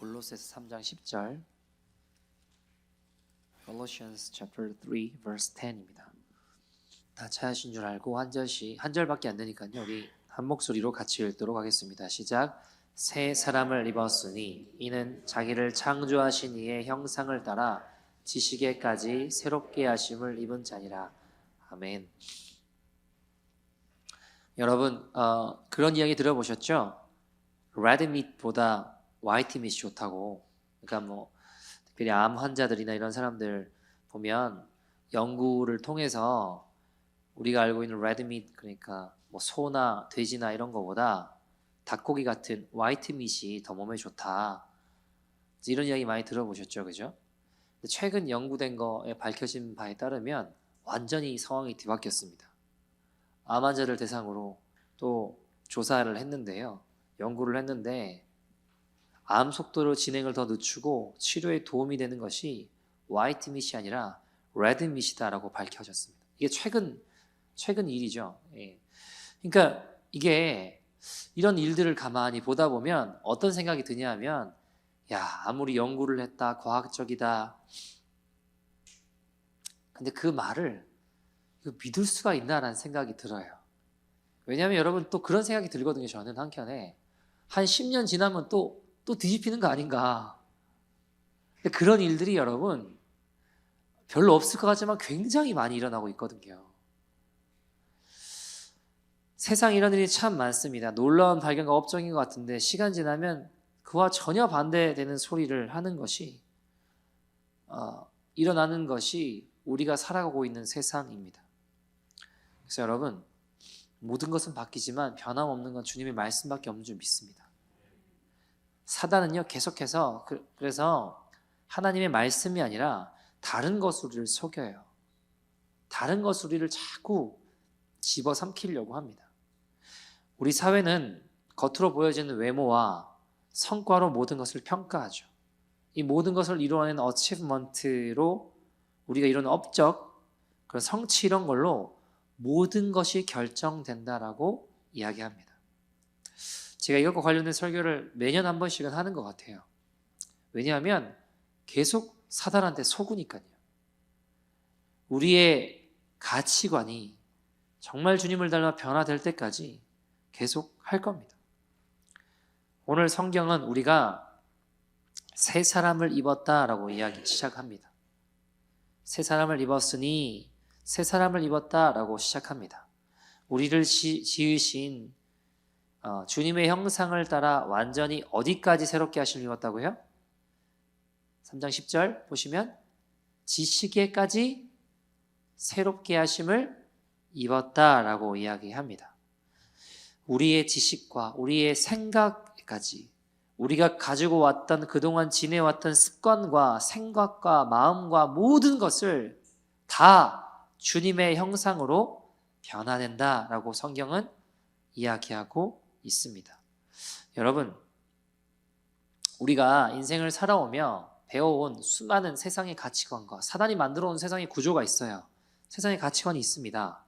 골로새서 3장 10절 Colossians chapter 3 verse 10입니다. 다 찾으신 줄 알고 한 절밖에 안 되니까요. 우리 한 목소리로 같이 읽도록 하겠습니다. 시작. 새 사람을 입었으니 이는 자기를 창조하신 이의 형상을 따라 지식에까지 새롭게 하심을 입은 자니라. 아멘. 여러분 그런 이야기 들어보셨죠? 레드 밑보다 화이트 밑이 좋다고. 그러니까 특별히 암 환자들이나 이런 사람들 보면 연구를 통해서 우리가 알고 있는 레드 밑, 그러니까 소나 돼지나 이런 거보다 닭고기 같은 화이트 밑이 더 몸에 좋다. 이런 이야기 많이 들어보셨죠, 그죠? 최근 연구된 거에 밝혀진 바에 따르면 완전히 상황이 뒤바뀌었습니다. 암 환자를 대상으로 또 조사를 했는데요. 연구를 했는데 암 속도로 진행을 더 늦추고 치료에 도움이 되는 것이 화이트 밑이 아니라 레드 밑이다라고 밝혀졌습니다. 이게 최근 일이죠. 예. 그러니까 이게 이런 일들을 가만히 보다 보면 어떤 생각이 드냐 하면, 야, 아무리 연구를 했다, 과학적이다. 근데 그 말을 믿을 수가 있나라는 생각이 들어요. 왜냐하면 여러분 또 그런 생각이 들거든요. 저는 한켠에 한 10년 지나면 또 뒤집히는 거 아닌가. 그런 일들이 여러분 별로 없을 것 같지만 굉장히 많이 일어나고 있거든요. 세상에 이런 일이 참 많습니다. 놀라운 발견과 업적인 것 같은데 시간 지나면 그와 전혀 반대되는 소리를 하는 것이 일어나는 것이 우리가 살아가고 있는 세상입니다. 그래서 여러분, 모든 것은 바뀌지만 변함없는 건 주님의 말씀밖에 없는 줄 믿습니다. 사단은요 계속해서 그래서 하나님의 말씀이 아니라 다른 것으로 우리를 속여요. 다른 것으로 우리를 자꾸 집어삼키려고 합니다. 우리 사회는 겉으로 보여지는 외모와 성과로 모든 것을 평가하죠. 이 모든 것을 이루어내는 어치브먼트로 우리가 이런 업적, 그런 성취 이런 걸로 모든 것이 결정된다라고 이야기합니다. 제가 이것과 관련된 설교를 매년 한 번씩은 하는 것 같아요. 왜냐하면 계속 사단한테 속으니까요. 우리의 가치관이 정말 주님을 닮아 변화될 때까지 계속 할 겁니다. 오늘 성경은 우리가 새 사람을 입었다라고 이야기 시작합니다. 새 사람을 입었으니 새 사람을 입었다라고 시작합니다. 우리를 지으신 주님의 형상을 따라 완전히 어디까지 새롭게 하심을 입었다고요? 3장 10절 보시면 지식에까지 새롭게 하심을 입었다라고 이야기합니다. 우리의 지식과 우리의 생각까지 우리가 가지고 왔던 그동안 지내왔던 습관과 생각과 마음과 모든 것을 다 주님의 형상으로 변화된다라고 성경은 이야기하고 있습니다. 여러분, 우리가 인생을 살아오며 배워온 수많은 세상의 가치관과 사단이 만들어온 세상의 구조가 있어요. 세상의 가치관이 있습니다.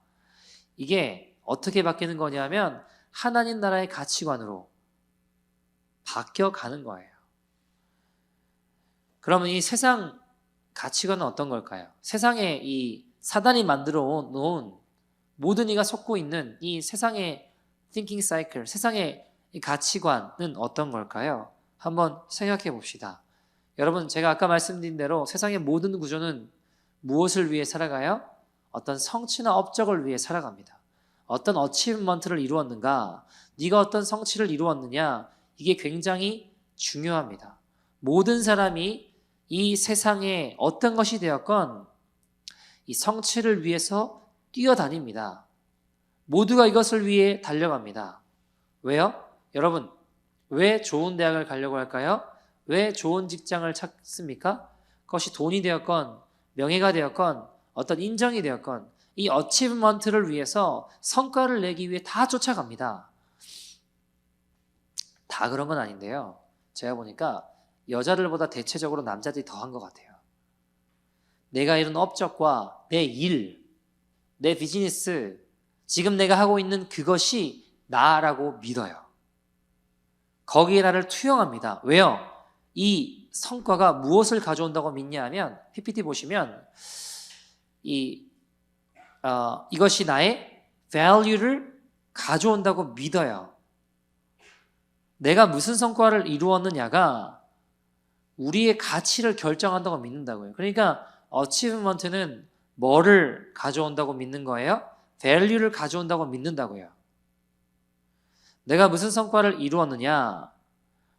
이게 어떻게 바뀌는 거냐면 하나님 나라의 가치관으로 바뀌어가는 거예요. 그러면 이 세상 가치관은 어떤 걸까요? 세상에 이 사단이 만들어 놓은 모든 이가 속고 있는 이 세상의 thinking cycle, 세상의 이 가치관은 어떤 걸까요? 한번 생각해 봅시다. 여러분, 제가 아까 말씀드린 대로 세상의 모든 구조는 무엇을 위해 살아가요? 어떤 성취나 업적을 위해 살아갑니다. 어떤 어치브먼트를 이루었는가? 네가 어떤 성취를 이루었느냐? 이게 굉장히 중요합니다. 모든 사람이 이 세상에 어떤 것이 되었건 이 성취를 위해서 뛰어다닙니다. 모두가 이것을 위해 달려갑니다. 왜요? 여러분, 왜 좋은 대학을 가려고 할까요? 왜 좋은 직장을 찾습니까? 그것이 돈이 되었건 명예가 되었건 어떤 인정이 되었건 이 어치브먼트를 위해서 성과를 내기 위해 다 쫓아갑니다. 다 그런 건 아닌데요. 제가 보니까 여자들보다 대체적으로 남자들이 더한 것 같아요. 내가 이룬 업적과 내 일, 내 비즈니스, 지금 내가 하고 있는 그것이 나라고 믿어요. 거기에 나를 투영합니다. 왜요? 이 성과가 무엇을 가져온다고 믿냐 하면 PPT 보시면 이것이 나의 value를 가져온다고 믿어요. 내가 무슨 성과를 이루었느냐가 우리의 가치를 결정한다고 믿는다고요. 그러니까 achievement는 뭐를 가져온다고 믿는 거예요? value를 가져온다고 믿는다고요. 내가 무슨 성과를 이루었느냐,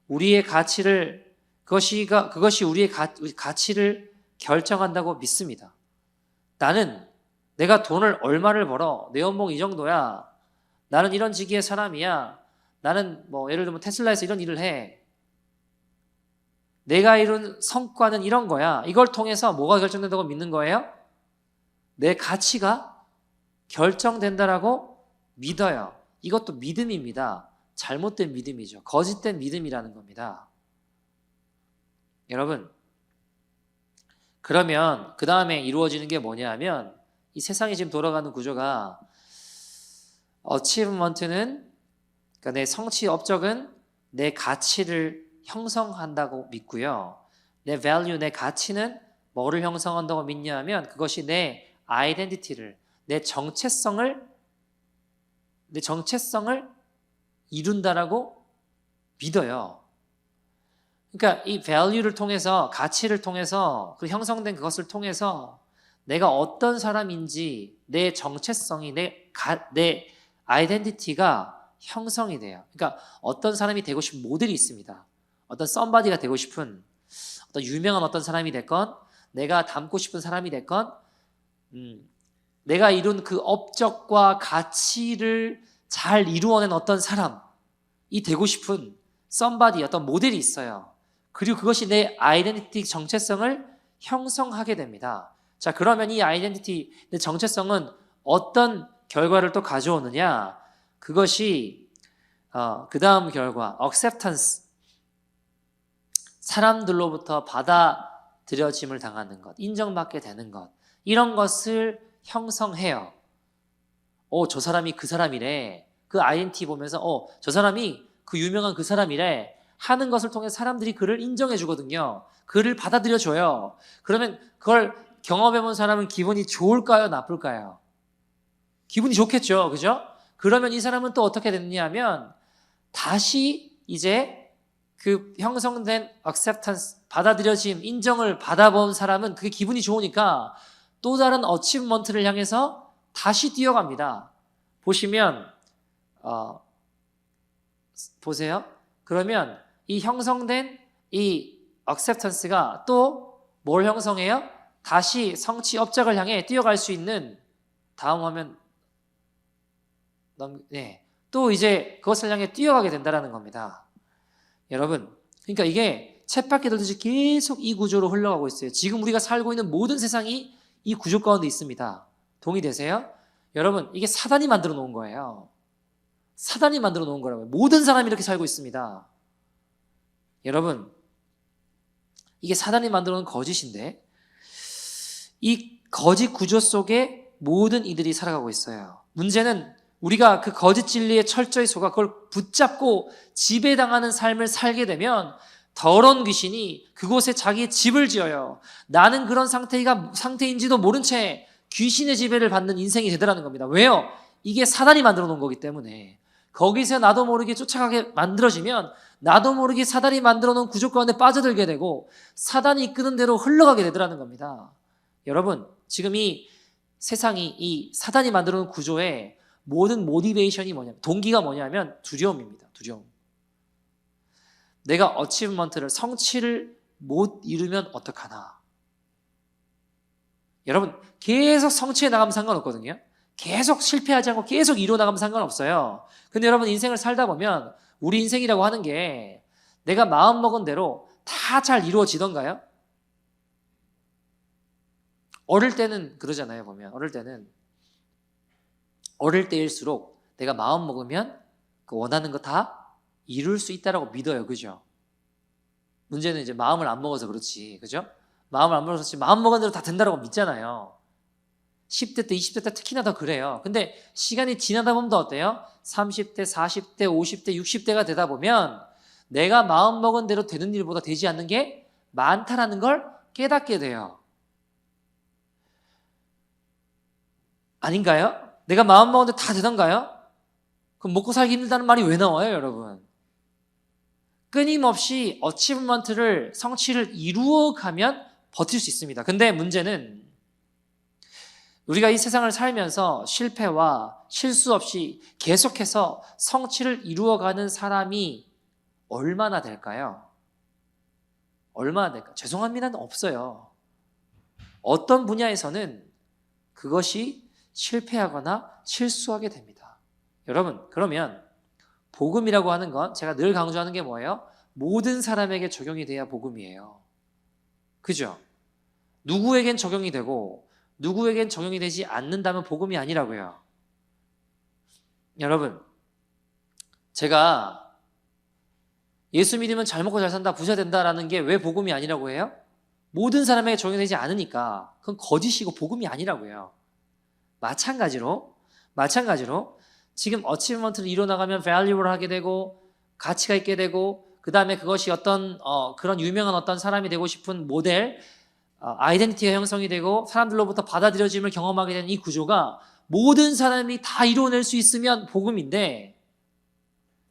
우리의 가치를 그것이 우리의 가치를 결정한다고 믿습니다. 나는 내가 돈을 얼마를 벌어, 내 연봉 이 정도야, 나는 이런 직위의 사람이야, 나는 뭐 예를 들면 테슬라에서 이런 일을 해, 내가 이룬 성과는 이런 거야. 이걸 통해서 뭐가 결정된다고 믿는 거예요? 내 가치가 결정된다라고 믿어요. 이것도 믿음입니다. 잘못된 믿음이죠. 거짓된 믿음이라는 겁니다. 여러분, 그러면 그 다음에 이루어지는 게 뭐냐 하면 이 세상이 지금 돌아가는 구조가 achievement는 그러니까 내 성취 업적은 내 가치를 형성한다고 믿고요. 내 value, 내 가치는 뭐를 형성한다고 믿냐 하면 그것이 내 아이덴티티를, 내 정체성을 이룬다라고 믿어요. 그러니까 이 value를 통해서, 가치를 통해서, 그 형성된 그것을 통해서 내가 어떤 사람인지 내 정체성이, 내 아이덴티티가 형성이 돼요. 그러니까 어떤 사람이 되고 싶은 모델이 있습니다. 어떤 somebody가 되고 싶은, 어떤 유명한 어떤 사람이 됐건, 내가 닮고 싶은 사람이 됐건, 내가 이룬 그 업적과 가치를 잘 이루어낸 어떤 사람이 되고 싶은 somebody, 어떤 모델이 있어요. 그리고 그것이 내 아이덴티티 정체성을 형성하게 됩니다. 자, 그러면 이 아이덴티티, 내 정체성은 어떤 결과를 또 가져오느냐? 그것이 그 다음 결과, acceptance, 사람들로부터 받아들여짐을 당하는 것, 인정받게 되는 것, 이런 것을 형성해요. 저 사람이 그 사람이래. 그 아이덴티티 보면서 저 사람이 그 유명한 그 사람이래 하는 것을 통해 사람들이 그를 인정해 주거든요. 그를 받아들여 줘요. 그러면 그걸 경험해 본 사람은 기분이 좋을까요? 나쁠까요? 기분이 좋겠죠. 그죠? 그러면 이 사람은 또 어떻게 됐냐 하면 다시 이제 그 형성된 acceptance, 받아들여짐, 인정을 받아본 사람은 그게 기분이 좋으니까 또 다른 achievement를 향해서 다시 뛰어갑니다. 보시면 보세요. 그러면 이 형성된 이 acceptance가 또 뭘 형성해요? 다시 성취 업적을 향해 뛰어갈 수 있는, 다음 화면 또 이제 그것을 향해 뛰어가게 된다는 겁니다. 여러분, 그러니까 이게 쳇바퀴 돌듯이 계속 이 구조로 흘러가고 있어요. 지금 우리가 살고 있는 모든 세상이 이 구조 가운데 있습니다. 동의되세요? 여러분, 이게 사단이 만들어 놓은 거예요. 사단이 만들어 놓은 거라고요. 모든 사람이 이렇게 살고 있습니다. 여러분, 이게 사단이 만들어 놓은 거짓인데 이 거짓 구조 속에 모든 이들이 살아가고 있어요. 문제는 우리가 그 거짓 진리에 철저히 속아 그걸 붙잡고 지배당하는 삶을 살게 되면 더러운 귀신이 그곳에 자기의 집을 지어요. 나는 그런 상태인지도 모른 채 귀신의 지배를 받는 인생이 되더라는 겁니다. 왜요? 이게 사단이 만들어 놓은 거기 때문에. 거기서 나도 모르게 쫓아가게 만들어지면 나도 모르게 사단이 만들어 놓은 구조 가운데 빠져들게 되고 사단이 이끄는 대로 흘러가게 되더라는 겁니다. 여러분, 지금 이 세상이 이 사단이 만들어 놓은 구조에 모든 모티베이션이 뭐냐면, 동기가 뭐냐면 두려움입니다. 두려움. 내가 어치브먼트를, 성취를 못 이루면 어떡하나. 여러분, 계속 성취해 나가면 상관없거든요. 계속 실패하지 않고 계속 이루어 나가면 상관없어요. 근데 여러분, 인생을 살다 보면 우리 인생이라고 하는 게 내가 마음먹은 대로 다 잘 이루어지던가요? 어릴 때는 그러잖아요. 보면 어릴 때일수록 내가 마음 먹으면 그 원하는 거 다 이룰 수 있다라고 믿어요. 그죠? 문제는 이제 마음을 안 먹어서 그렇지. 그죠? 마음을 안 먹어서 그렇지. 마음 먹은 대로 다 된다라고 믿잖아요. 10대 때, 20대 때 특히나 더 그래요. 근데 시간이 지나다 보면 더 어때요? 30대, 40대, 50대, 60대가 되다 보면 내가 마음먹은 대로 되는 일보다 되지 않는 게 많다라는 걸 깨닫게 돼요. 아닌가요? 내가 마음먹은 대로 다 되던가요? 그럼 먹고 살기 힘들다는 말이 왜 나와요, 여러분? 끊임없이 어치브먼트를, 성취를 이루어가면 버틸 수 있습니다. 근데 문제는 우리가 이 세상을 살면서 실패와 실수 없이 계속해서 성취를 이루어가는 사람이 얼마나 될까요? 얼마나 될까요? 죄송합니다는 없어요. 어떤 분야에서는 그것이 실패하거나 실수하게 됩니다. 여러분, 그러면 복음이라고 하는 건 제가 늘 강조하는 게 뭐예요? 모든 사람에게 적용이 돼야 복음이에요. 그죠? 누구에겐 적용이 되고 누구에겐 적용이 되지 않는다면 복음이 아니라고요. 여러분, 제가 예수 믿으면 잘 먹고 잘 산다, 부자 된다라는 게 왜 복음이 아니라고 해요? 모든 사람에게 적용이 되지 않으니까 그건 거짓이고 복음이 아니라고요. 마찬가지로 지금 어치브먼트를 이뤄나가면 밸류를 하게 되고 가치가 있게 되고 그 다음에 그것이 어떤 그런 유명한 어떤 사람이 되고 싶은 모델 아이덴티티가 형성이 되고 사람들로부터 받아들여짐을 경험하게 되는 이 구조가 모든 사람이 다 이루어낼 수 있으면 복음인데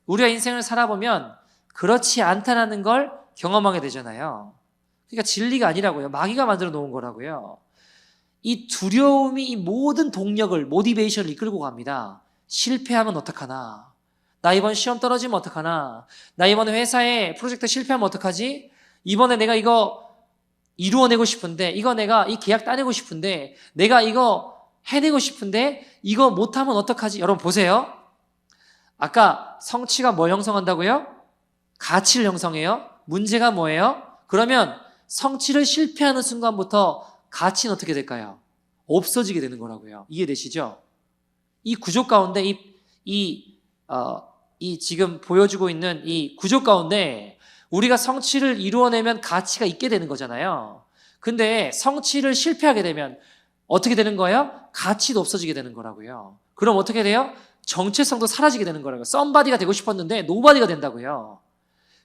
우리가 인생을 살아보면 그렇지 않다는 걸 경험하게 되잖아요. 그러니까 진리가 아니라고요. 마귀가 만들어 놓은 거라고요. 이 두려움이 이 모든 동력을, 모티베이션을 이끌고 갑니다. 실패하면 어떡하나? 나 이번 시험 떨어지면 어떡하나? 나 이번에 회사에 프로젝트 실패하면 어떡하지? 이번에 내가 이거 이루어내고 싶은데, 이거 내가 이 계약 따내고 싶은데, 내가 이거 해내고 싶은데, 이거 못하면 어떡하지? 여러분 보세요. 아까 성취가 뭘 형성한다고요? 가치를 형성해요. 문제가 뭐예요? 그러면 성취를 실패하는 순간부터 가치는 어떻게 될까요? 없어지게 되는 거라고요. 이해되시죠? 이 구조 가운데 이 지금 보여주고 있는 이 구조 가운데 우리가 성취를 이루어내면 가치가 있게 되는 거잖아요. 근데 성취를 실패하게 되면 어떻게 되는 거예요? 가치도 없어지게 되는 거라고요. 그럼 어떻게 돼요? 정체성도 사라지게 되는 거라고요. 썸바디가 되고 싶었는데 노바디가 된다고요.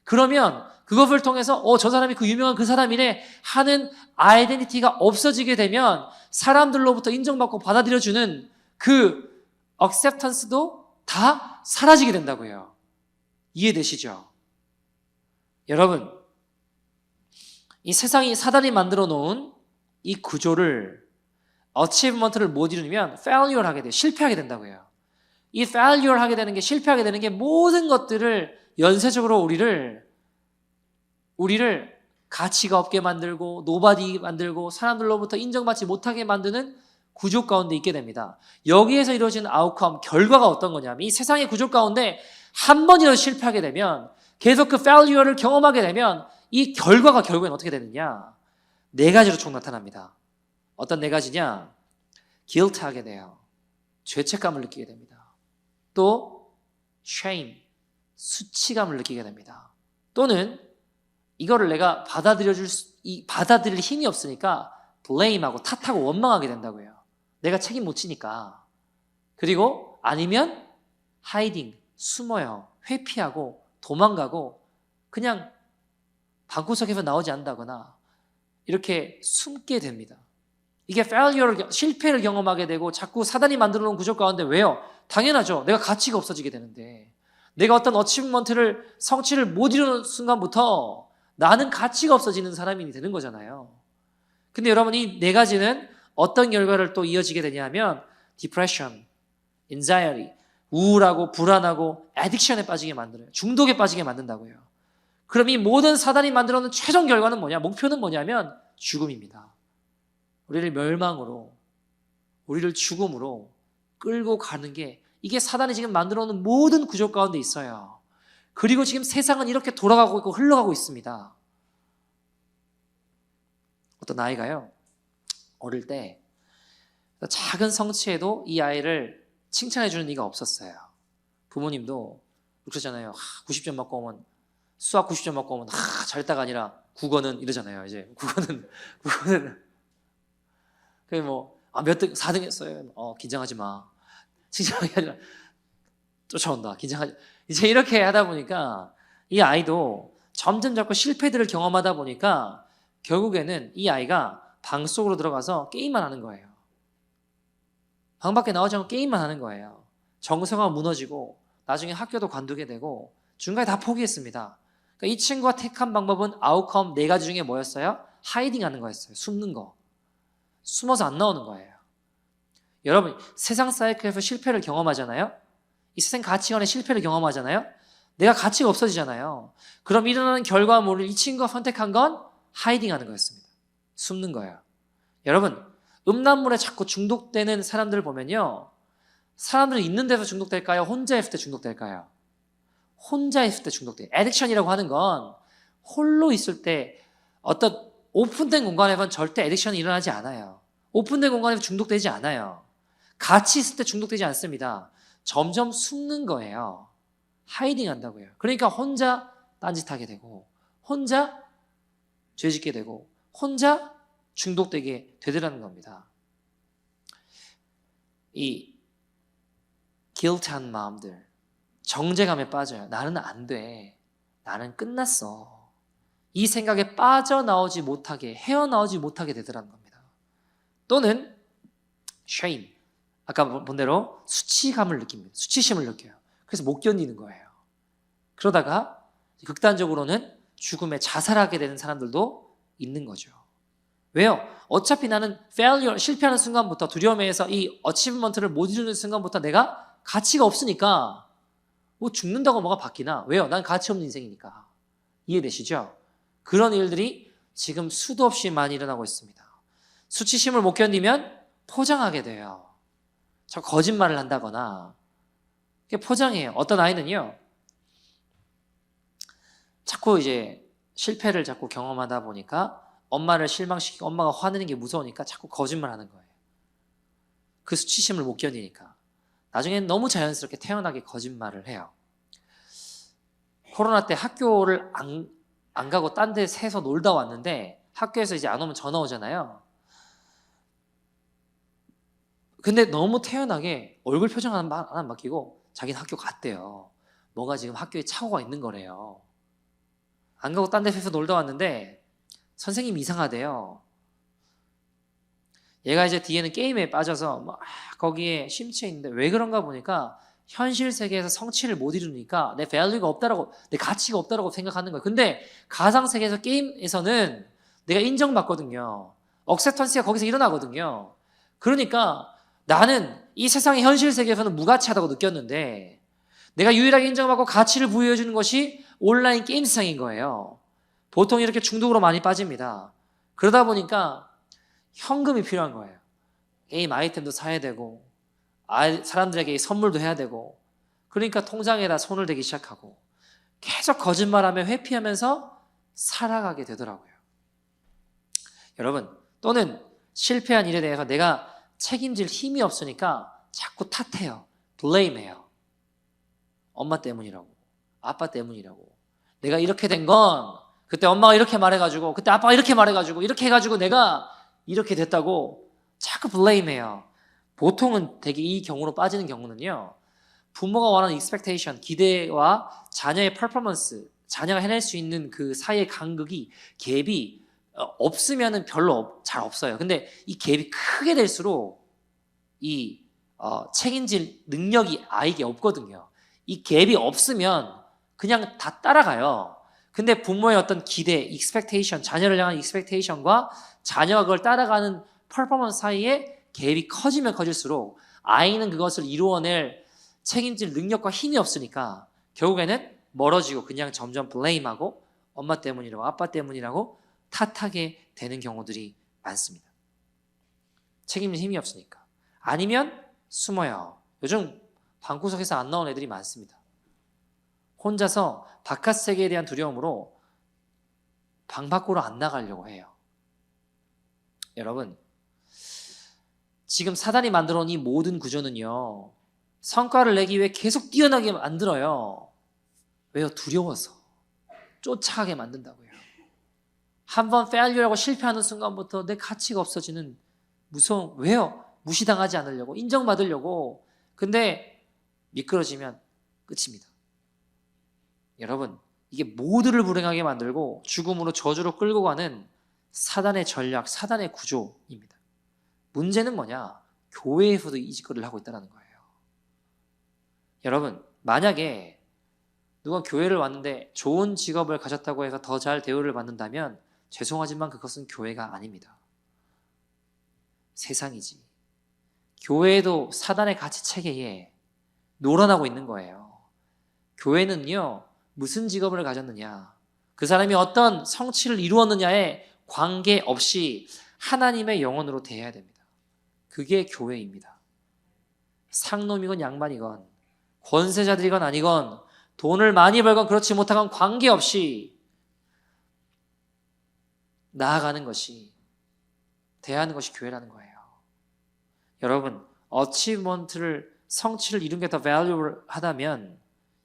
그러면 그것을 통해서 저 사람이 그 유명한 그 사람이네 하는 아이덴티티가 없어지게 되면 사람들로부터 인정받고 받아들여주는 그 acceptance도 다 사라지게 된다고요. 이해되시죠? 여러분, 이 세상이 사단이 만들어 놓은 이 구조를 achievement를 못 이루면 failure를 하게 돼요. 실패하게 된다고요. 이 failure를 하게 되는 게, 실패하게 되는 게 모든 것들을 연쇄적으로 우리를 가치가 없게 만들고 노바디 만들고 사람들로부터 인정받지 못하게 만드는 구조 가운데 있게 됩니다. 여기에서 이루어지는 아웃컴, 결과가 어떤 거냐면 이 세상의 구조 가운데 한 번이라도 실패하게 되면 계속 그 failure를 경험하게 되면 이 결과가 결국엔 어떻게 되느냐? 네 가지로 총 나타납니다. 어떤 네 가지냐? guilt하게 돼요. 죄책감을 느끼게 됩니다. 또 shame, 수치감을 느끼게 됩니다. 또는 이거를 내가 받아들일 힘이 없으니까 blame하고 탓하고 원망하게 된다고요. 내가 책임 못 지니까. 그리고 아니면 hiding, 숨어요. 회피하고 도망가고 그냥 방구석에서 나오지 않는다거나 이렇게 숨게 됩니다. 이게 실패를 경험하게 되고 자꾸 사단이 만들어 놓은 구조 가운데 왜요? 당연하죠. 내가 가치가 없어지게 되는데 내가 어떤 어치브먼트를 성취를 못 이루는 순간부터 나는 가치가 없어지는 사람이 되는 거잖아요. 근데 여러분 이 네 가지는 어떤 결과를 또 이어지게 되냐면 depression, anxiety, 우울하고 불안하고 addiction에 빠지게 만들어요. 중독에 빠지게 만든다고요. 그럼 이 모든 사단이 만들어 놓은 최종 결과는 뭐냐? 목표는 뭐냐면 죽음입니다. 우리를 멸망으로, 우리를 죽음으로 끌고 가는 게 이게 사단이 지금 만들어 놓은 모든 구조 가운데 있어요. 그리고 지금 세상은 이렇게 돌아가고 있고 흘러가고 있습니다. 어떤 아이가요, 어릴 때 작은 성취에도 이 아이를 칭찬해주는 이가 없었어요. 부모님도 그러잖아요. 90점 맞고 오면, 수학 90점 맞고 오면 잘했다가 아니라 국어는 이러잖아요. 이제 국어는 그게 몇 등, 4등 했어요. 긴장하지 마. 칭찬하기 아니라 쫓아온다. 긴장하지. 이제 이렇게 하다 보니까 이 아이도 점점 자꾸 실패들을 경험하다 보니까 결국에는 이 아이가 방 속으로 들어가서 게임만 하는 거예요. 방 밖에 나오지 않고 게임만 하는 거예요. 정서가 무너지고 나중에 학교도 관두게 되고 중간에 다 포기했습니다. 그러니까 이 친구가 택한 방법은 아웃컴 4가지 중에 뭐였어요? 하이딩 하는 거였어요. 숨는 거. 숨어서 안 나오는 거예요. 여러분, 세상 사이클에서 실패를 경험하잖아요. 이 세상 가치관의 실패를 경험하잖아요. 내가 가치가 없어지잖아요. 그럼 일어나는 결과물을 이 친구가 선택한 건 하이딩 하는 거였습니다. 숨는 거예요. 여러분, 음란물에 자꾸 중독되는 사람들을 보면요. 사람들이 있는 데서 중독될까요? 혼자 있을 때 중독될까요? 혼자 있을 때 중독돼요. 애딕션이라고 하는 건 홀로 있을 때 어떤 오픈된 공간에서는 절대 애딕션이 일어나지 않아요. 오픈된 공간에서 중독되지 않아요. 같이 있을 때 중독되지 않습니다. 점점 숨는 거예요. 하이딩 한다고요. 그러니까 혼자 딴짓하게 되고 혼자 죄짓게 되고 혼자 중독되게 되더라는 겁니다. 이 guilt한 마음들, 정죄감에 빠져요. 나는 안 돼. 나는 끝났어. 이 생각에 빠져나오지 못하게, 헤어나오지 못하게 되더라는 겁니다. 또는 shame, 아까 본 대로 수치감을 느낍니다. 수치심을 느껴요. 그래서 못 견디는 거예요. 그러다가 극단적으로는 죽음에 자살하게 되는 사람들도 있는 거죠. 왜요? 어차피 나는 failure, 실패하는 순간부터 두려움에서 이 achievement를 못 이루는 순간부터 내가 가치가 없으니까 뭐 죽는다고 뭐가 바뀌나? 왜요? 난 가치 없는 인생이니까. 이해되시죠? 그런 일들이 지금 수도 없이 많이 일어나고 있습니다. 수치심을 못 견디면 포장하게 돼요. 저 거짓말을 한다거나 포장해요. 어떤 아이는요. 자꾸 이제 실패를 자꾸 경험하다 보니까 엄마를 실망시키고 엄마가 화내는 게 무서우니까 자꾸 거짓말하는 거예요. 그 수치심을 못 견디니까. 나중엔 너무 자연스럽게 태연하게 거짓말을 해요. 코로나 때 학교를 안 가고 딴 데 새서 놀다 왔는데 학교에서 이제 안 오면 전화 오잖아요. 근데 너무 태연하게 얼굴 표정 하나 안 맡기고 자기는 학교 갔대요. 뭐가 지금 학교에 착오가 있는 거래요. 안 가고 딴 데 새서 놀다 왔는데 선생님이 이상하대요. 얘가 이제 뒤에는 게임에 빠져서 막 거기에 심취해 있는데 왜 그런가 보니까 현실 세계에서 성취를 못 이루니까 내 밸류가 없다라고, 내 가치가 없다라고 생각하는 거예요. 근데 가상 세계에서 게임에서는 내가 인정받거든요. 억셉턴스가 거기서 일어나거든요. 그러니까 나는 이 세상의 현실 세계에서는 무가치하다고 느꼈는데 내가 유일하게 인정받고 가치를 부여해 주는 것이 온라인 게임 세상인 거예요. 보통 이렇게 중독으로 많이 빠집니다. 그러다 보니까 현금이 필요한 거예요. 게임 아이템도 사야 되고 사람들에게 선물도 해야 되고 그러니까 통장에다 손을 대기 시작하고 계속 거짓말하며 회피하면서 살아가게 되더라고요. 여러분, 또는 실패한 일에 대해서 내가 책임질 힘이 없으니까 자꾸 탓해요. blame해요. 엄마 때문이라고, 아빠 때문이라고. 내가 이렇게 된 건 그때 엄마가 이렇게 말해가지고 그때 아빠가 이렇게 말해가지고 이렇게 해가지고 내가 이렇게 됐다고 자꾸 blame해요. 보통은 되게 이 경우로 빠지는 경우는요. 부모가 원하는 expectation, 기대와 자녀의 performance, 자녀가 해낼 수 있는 그 사이의 간극이, 갭이 없으면은 별로 잘 없어요. 근데 이 갭이 크게 될수록 이 책임질 능력이 아이에게 없거든요. 이 갭이 없으면 그냥 다 따라가요. 근데 부모의 어떤 기대, expectation, 자녀를 향한 expectation과 자녀가 그걸 따라가는 퍼포먼스 사이에 갭이 커지면 커질수록 아이는 그것을 이루어낼 책임질 능력과 힘이 없으니까 결국에는 멀어지고 그냥 점점 blame하고 엄마 때문이라고 아빠 때문이라고 탓하게 되는 경우들이 많습니다. 책임질 힘이 없으니까. 아니면 숨어요. 요즘 방구석에서 안 나온 애들이 많습니다. 혼자서 바깥 세계에 대한 두려움으로 방 밖으로 안 나가려고 해요. 여러분, 지금 사단이 만들어 놓은 이 모든 구조는요, 성과를 내기 위해 계속 뛰어나게 만들어요. 왜요? 두려워서. 쫓아가게 만든다고요. 한번 failure하고 실패하는 순간부터 내 가치가 없어지는 무서움. 왜요? 무시당하지 않으려고, 인정받으려고. 근데 미끄러지면 끝입니다. 여러분, 이게 모두를 불행하게 만들고 죽음으로 저주로 끌고 가는 사단의 전략, 사단의 구조입니다. 문제는 뭐냐? 교회에서도 이 짓거리를 하고 있다는 거예요. 여러분, 만약에 누가 교회를 왔는데 좋은 직업을 가졌다고 해서 더 잘 대우를 받는다면 죄송하지만 그것은 교회가 아닙니다. 세상이지. 교회도 사단의 가치체계에 놀아나고 있는 거예요. 교회는요, 무슨 직업을 가졌느냐, 그 사람이 어떤 성취를 이루었느냐에 관계없이 하나님의 영혼으로 대해야 됩니다. 그게 교회입니다. 상놈이건 양반이건 권세자들이건 아니건 돈을 많이 벌건 그렇지 못하건 관계없이 나아가는 것이, 대하는 것이 교회라는 거예요. 여러분, 어치먼트를, 성취를 이룬 게 더 valuable하다면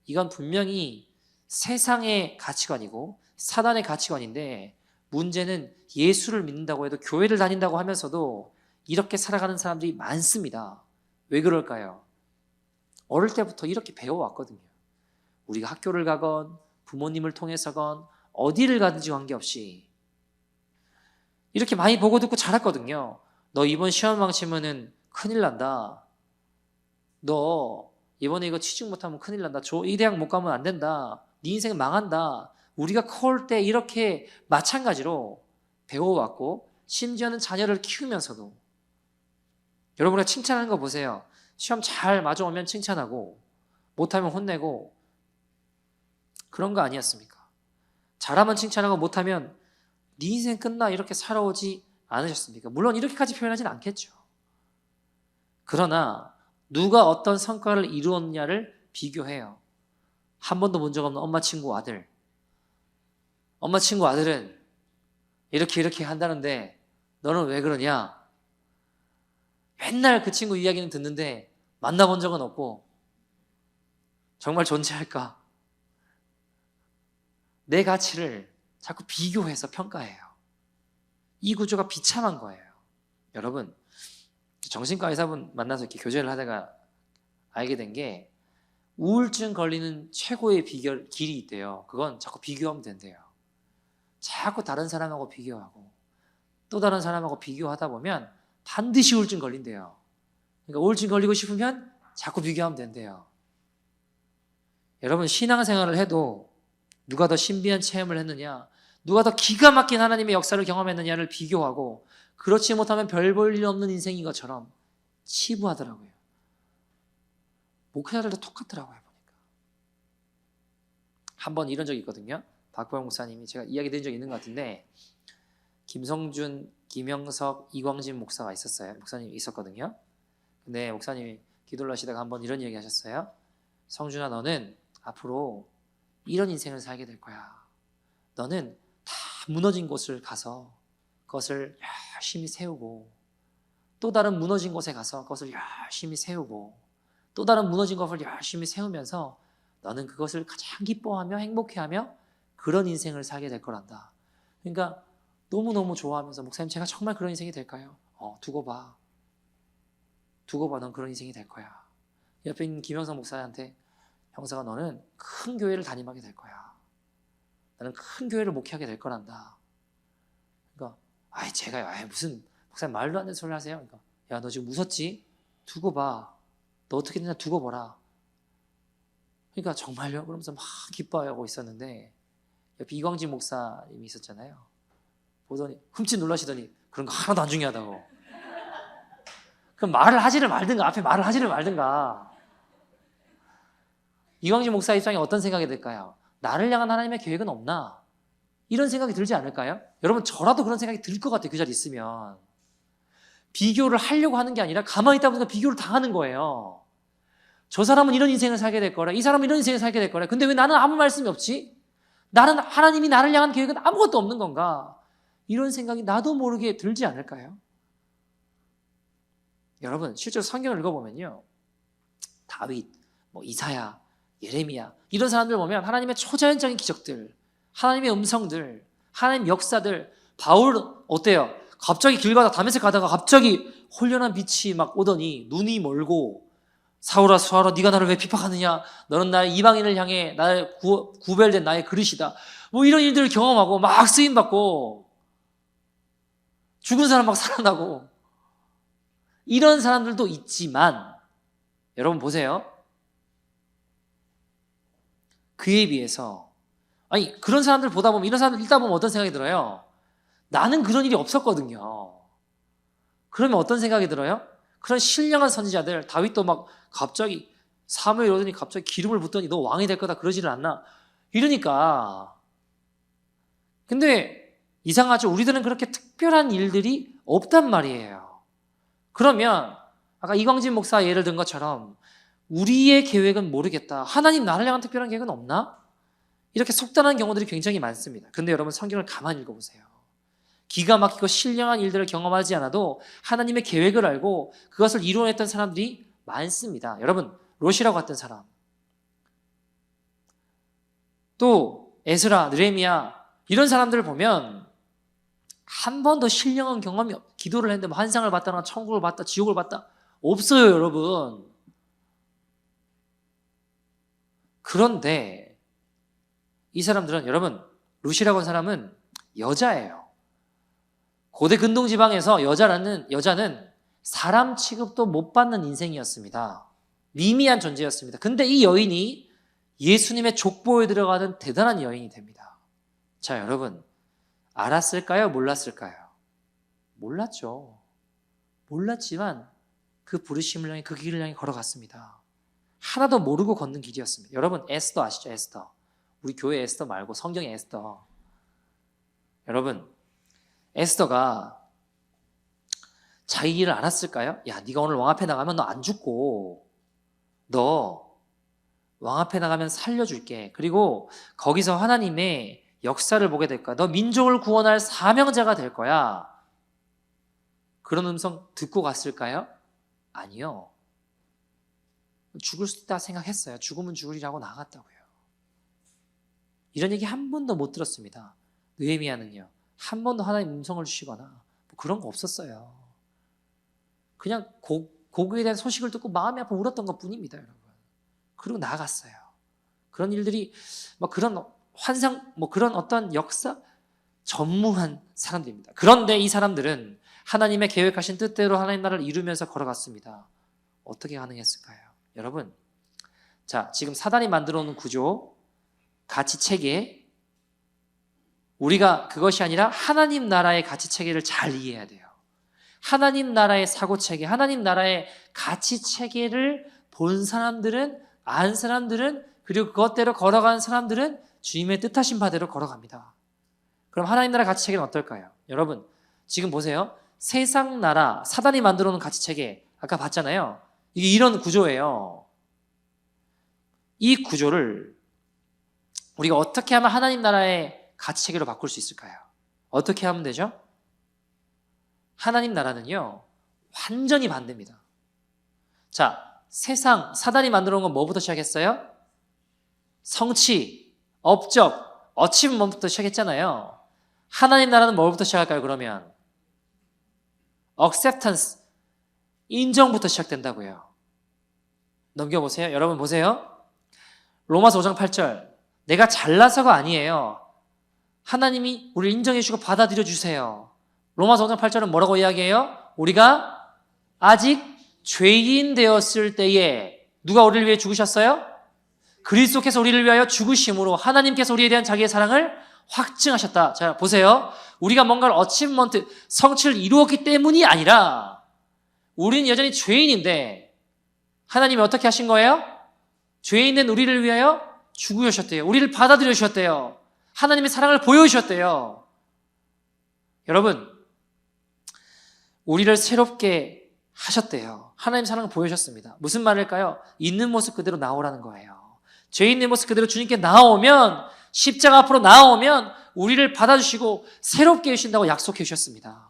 이건 분명히 세상의 가치관이고 사단의 가치관인데, 문제는 예수를 믿는다고 해도 교회를 다닌다고 하면서도 이렇게 살아가는 사람들이 많습니다. 왜 그럴까요? 어릴 때부터 이렇게 배워왔거든요. 우리가 학교를 가건 부모님을 통해서건 어디를 가든지 관계없이 이렇게 많이 보고 듣고 자랐거든요. 너 이번 시험 망치면은 큰일 난다. 너 이번에 이거 취직 못하면 큰일 난다. 이 대학 못 가면 안 된다. 네 인생 망한다. 우리가 커올 때 이렇게 마찬가지로 배워왔고, 심지어는 자녀를 키우면서도 여러분이 칭찬하는 거 보세요. 시험 잘 맞아오면 칭찬하고 못하면 혼내고 그런 거 아니었습니까? 잘하면 칭찬하고 못하면 네 인생 끝나 이렇게 살아오지 않으셨습니까? 물론 이렇게까지 표현하진 않겠죠. 그러나 누가 어떤 성과를 이루었냐를 비교해요. 한 번도 본 적 없는 엄마 친구 아들. 엄마 친구 아들은 이렇게 한다는데 너는 왜 그러냐? 맨날 그 친구 이야기는 듣는데 만나본 적은 없고 정말 존재할까? 내 가치를 자꾸 비교해서 평가해요. 이 구조가 비참한 거예요. 여러분, 정신과 의사분 만나서 이렇게 교제를 하다가 알게 된 게, 우울증 걸리는 최고의 길이 있대요. 그건 자꾸 비교하면 된대요. 자꾸 다른 사람하고 비교하고 또 다른 사람하고 비교하다 보면 반드시 우울증 걸린대요. 그러니까 우울증 걸리고 싶으면 자꾸 비교하면 된대요. 여러분, 신앙생활을 해도 누가 더 신비한 체험을 했느냐, 누가 더 기가 막힌 하나님의 역사를 경험했느냐를 비교하고, 그렇지 못하면 별 볼 일 없는 인생인 것처럼 치부하더라고요. 목회자들도 똑같더라고요. 보니까 한번 이런 적이 있거든요. 박보영 목사님이, 제가 이야기 드린 적이 있는 것 같은데, 김성준, 김영석, 이광진 목사가 있었어요. 목사님이 있었거든요. 근데 목사님이 기도를 하시다가 한번 이런 얘기 하셨어요. 성준아, 너는 앞으로 이런 인생을 살게 될 거야. 너는 다 무너진 곳을 가서 그것을 열심히 세우고, 또 다른 무너진 곳에 가서 그것을 열심히 세우고, 또 다른 무너진 것을 열심히 세우면서 너는 그것을 가장 기뻐하며 행복해하며 그런 인생을 살게 될 거란다. 그러니까 너무너무 좋아하면서, 목사님 제가 정말 그런 인생이 될까요? 두고 봐. 넌 그런 인생이 될 거야. 옆에 있는 김영석 목사한테, 형사가 너는 큰 교회를 담임하게 될 거야. 나는 큰 교회를 목회하게 될 거란다. 그러니까 제가 무슨 목사님 말도 안 되는 소리 하세요. 그러니까 야, 너 지금 웃었지? 두고 봐. 너 어떻게 되냐 두고 보라. 그러니까 정말요? 그러면서 막 기뻐하고 있었는데, 옆에 이광진 목사님이 있었잖아요. 보더니 흠칫 놀라시더니 그런 거 하나도 안 중요하다고. 그럼 말을 하지를 말든가, 앞에 말을 하지를 말든가. 이광진 목사 입장에 어떤 생각이 들까요? 나를 향한 하나님의 계획은 없나? 이런 생각이 들지 않을까요? 여러분, 저라도 그런 생각이 들 것 같아요. 그 자리에 있으면. 비교를 하려고 하는 게 아니라 가만히 있다 보니까 비교를 당하는 거예요. 저 사람은 이런 인생을 살게 될 거라, 이 사람은 이런 인생을 살게 될 거라. 근데 왜 나는 아무 말씀이 없지? 나는, 하나님이 나를 향한 계획은 아무것도 없는 건가? 이런 생각이 나도 모르게 들지 않을까요? 여러분, 실제로 성경을 읽어보면요, 다윗, 이사야, 예레미야, 이런 사람들 보면 하나님의 초자연적인 기적들, 하나님의 음성들, 하나님의 역사들. 바울 어때요? 갑자기 길 가다, 다메섹 가다가 갑자기 홀련한 빛이 막 오더니 눈이 멀고 사울아 수아라 네가 나를 왜 핍박하느냐? 너는 나의 이방인을 향해 나의 구별된 나의 그릇이다. 뭐 이런 일들을 경험하고 막 쓰임받고 죽은 사람 막 살아나고 이런 사람들도 있지만 여러분 보세요. 그에 비해서 아니 그런 사람들 보다 보면 이런 사람들 읽다 보면 어떤 생각이 들어요? 나는 그런 일이 없었거든요. 그러면 어떤 생각이 들어요? 그런 신령한 선지자들 다윗도 막 갑자기 사무엘 오더니 갑자기 기름을 붓더니 너 왕이 될 거다 그러지를 않나? 이러니까 근데 이상하죠. 우리들은 그렇게 특별한 일들이 없단 말이에요. 그러면 아까 이광진 목사 예를 든 것처럼 우리의 계획은 모르겠다. 하나님 나를 향한 특별한 계획은 없나? 이렇게 속단한 경우들이 굉장히 많습니다. 근데 여러분 성경을 가만히 읽어보세요. 기가 막히고 신령한 일들을 경험하지 않아도 하나님의 계획을 알고 그것을 이루어냈던 사람들이 많습니다. 여러분 롯이라고 같은 사람 또 에스라, 느헤미야 이런 사람들을 보면 한 번도 신령한 경험이 기도를 했는데 뭐 환상을 봤다거나 천국을 봤다 지옥을 봤다 없어요 여러분. 그런데 이 사람들은 여러분 롯이라고 하는 사람은 여자예요. 고대 근동지방에서 여자는 사람 취급도 못 받는 인생이었습니다. 미미한 존재였습니다. 근데 이 여인이 예수님의 족보에 들어가는 대단한 여인이 됩니다. 자, 여러분 알았을까요? 몰랐을까요? 몰랐죠. 몰랐지만 그 부르심을 향해 그 길을 향해 걸어갔습니다. 하나도 모르고 걷는 길이었습니다. 여러분 에스더 아시죠? 에스더. 우리 교회 에스더 말고 성경의 에스더. 여러분 에스더가 자기 길을 알았을까요? 야, 네가 오늘 왕 앞에 나가면 너 안 죽고 너 왕 앞에 나가면 살려줄게. 그리고 거기서 하나님의 역사를 보게 될 거야. 너 민족을 구원할 사명자가 될 거야. 그런 음성 듣고 갔을까요? 아니요. 죽을 수 있다 생각했어요. 죽으면 죽으리라고 나갔다고요. 이런 얘기 한 번도 못 들었습니다. 느헤미야는요. 한 번도 하나님 음성을 주시거나 뭐 그런 거 없었어요. 그냥 고국에 대한 소식을 듣고 마음이 아파 울었던 것 뿐입니다, 여러분. 그리고 나아갔어요. 그런 일들이 뭐 그런 환상, 뭐 그런 어떤 역사 전무한 사람들입니다. 그런데 이 사람들은 하나님의 계획하신 뜻대로 하나님 나라를 이루면서 걸어갔습니다. 어떻게 가능했을까요? 여러분, 자, 지금 사단이 만들어 놓은 구조, 가치 체계, 우리가 그것이 아니라 하나님 나라의 가치 체계를 잘 이해해야 돼요. 하나님 나라의 사고 체계, 하나님 나라의 가치 체계를 본 사람들은, 안 사람들은, 그리고 그것대로 걸어가는 사람들은 주님의 뜻하신 바대로 걸어갑니다. 그럼 하나님 나라 가치 체계는 어떨까요? 여러분, 지금 보세요. 세상 나라, 사단이 만들어 놓은 가치 체계, 아까 봤잖아요. 이게 이런 구조예요. 이 구조를 우리가 어떻게 하면 하나님 나라의 가치 체계로 바꿀 수 있을까요? 어떻게 하면 되죠? 하나님 나라는요, 완전히 반대입니다. 자, 세상, 사단이 만들어 놓은 건 뭐부터 시작했어요? 성취, 업적, 어치브먼트부터 시작했잖아요. 하나님 나라는 뭐부터 시작할까요, 그러면? acceptance, 인정부터 시작된다고요. 넘겨보세요. 여러분 보세요. 로마서 5장 8절. 내가 잘나서가 아니에요. 하나님이 우리를 인정해 주시고 받아들여 주세요. 로마서 5장 8절은 뭐라고 이야기해요? 우리가 아직 죄인 되었을 때에 누가 우리를 위해 죽으셨어요? 그리스도께서 우리를 위하여 죽으심으로 하나님께서 우리에 대한 자기의 사랑을 확증하셨다. 자, 보세요. 우리가 뭔가를 어치브먼트, 성취를 이루었기 때문이 아니라 우리는 여전히 죄인인데 하나님이 어떻게 하신 거예요? 죄인 된 우리를 위하여 죽으셨대요. 우리를 받아들여 주셨대요. 하나님의 사랑을 보여주셨대요. 여러분, 우리를 새롭게 하셨대요. 하나님 사랑을 보여주셨습니다. 무슨 말일까요? 있는 모습 그대로 나오라는 거예요. 죄 있는 모습 그대로 주님께 나오면, 십자가 앞으로 나오면 우리를 받아주시고 새롭게 해주신다고 약속해 주셨습니다.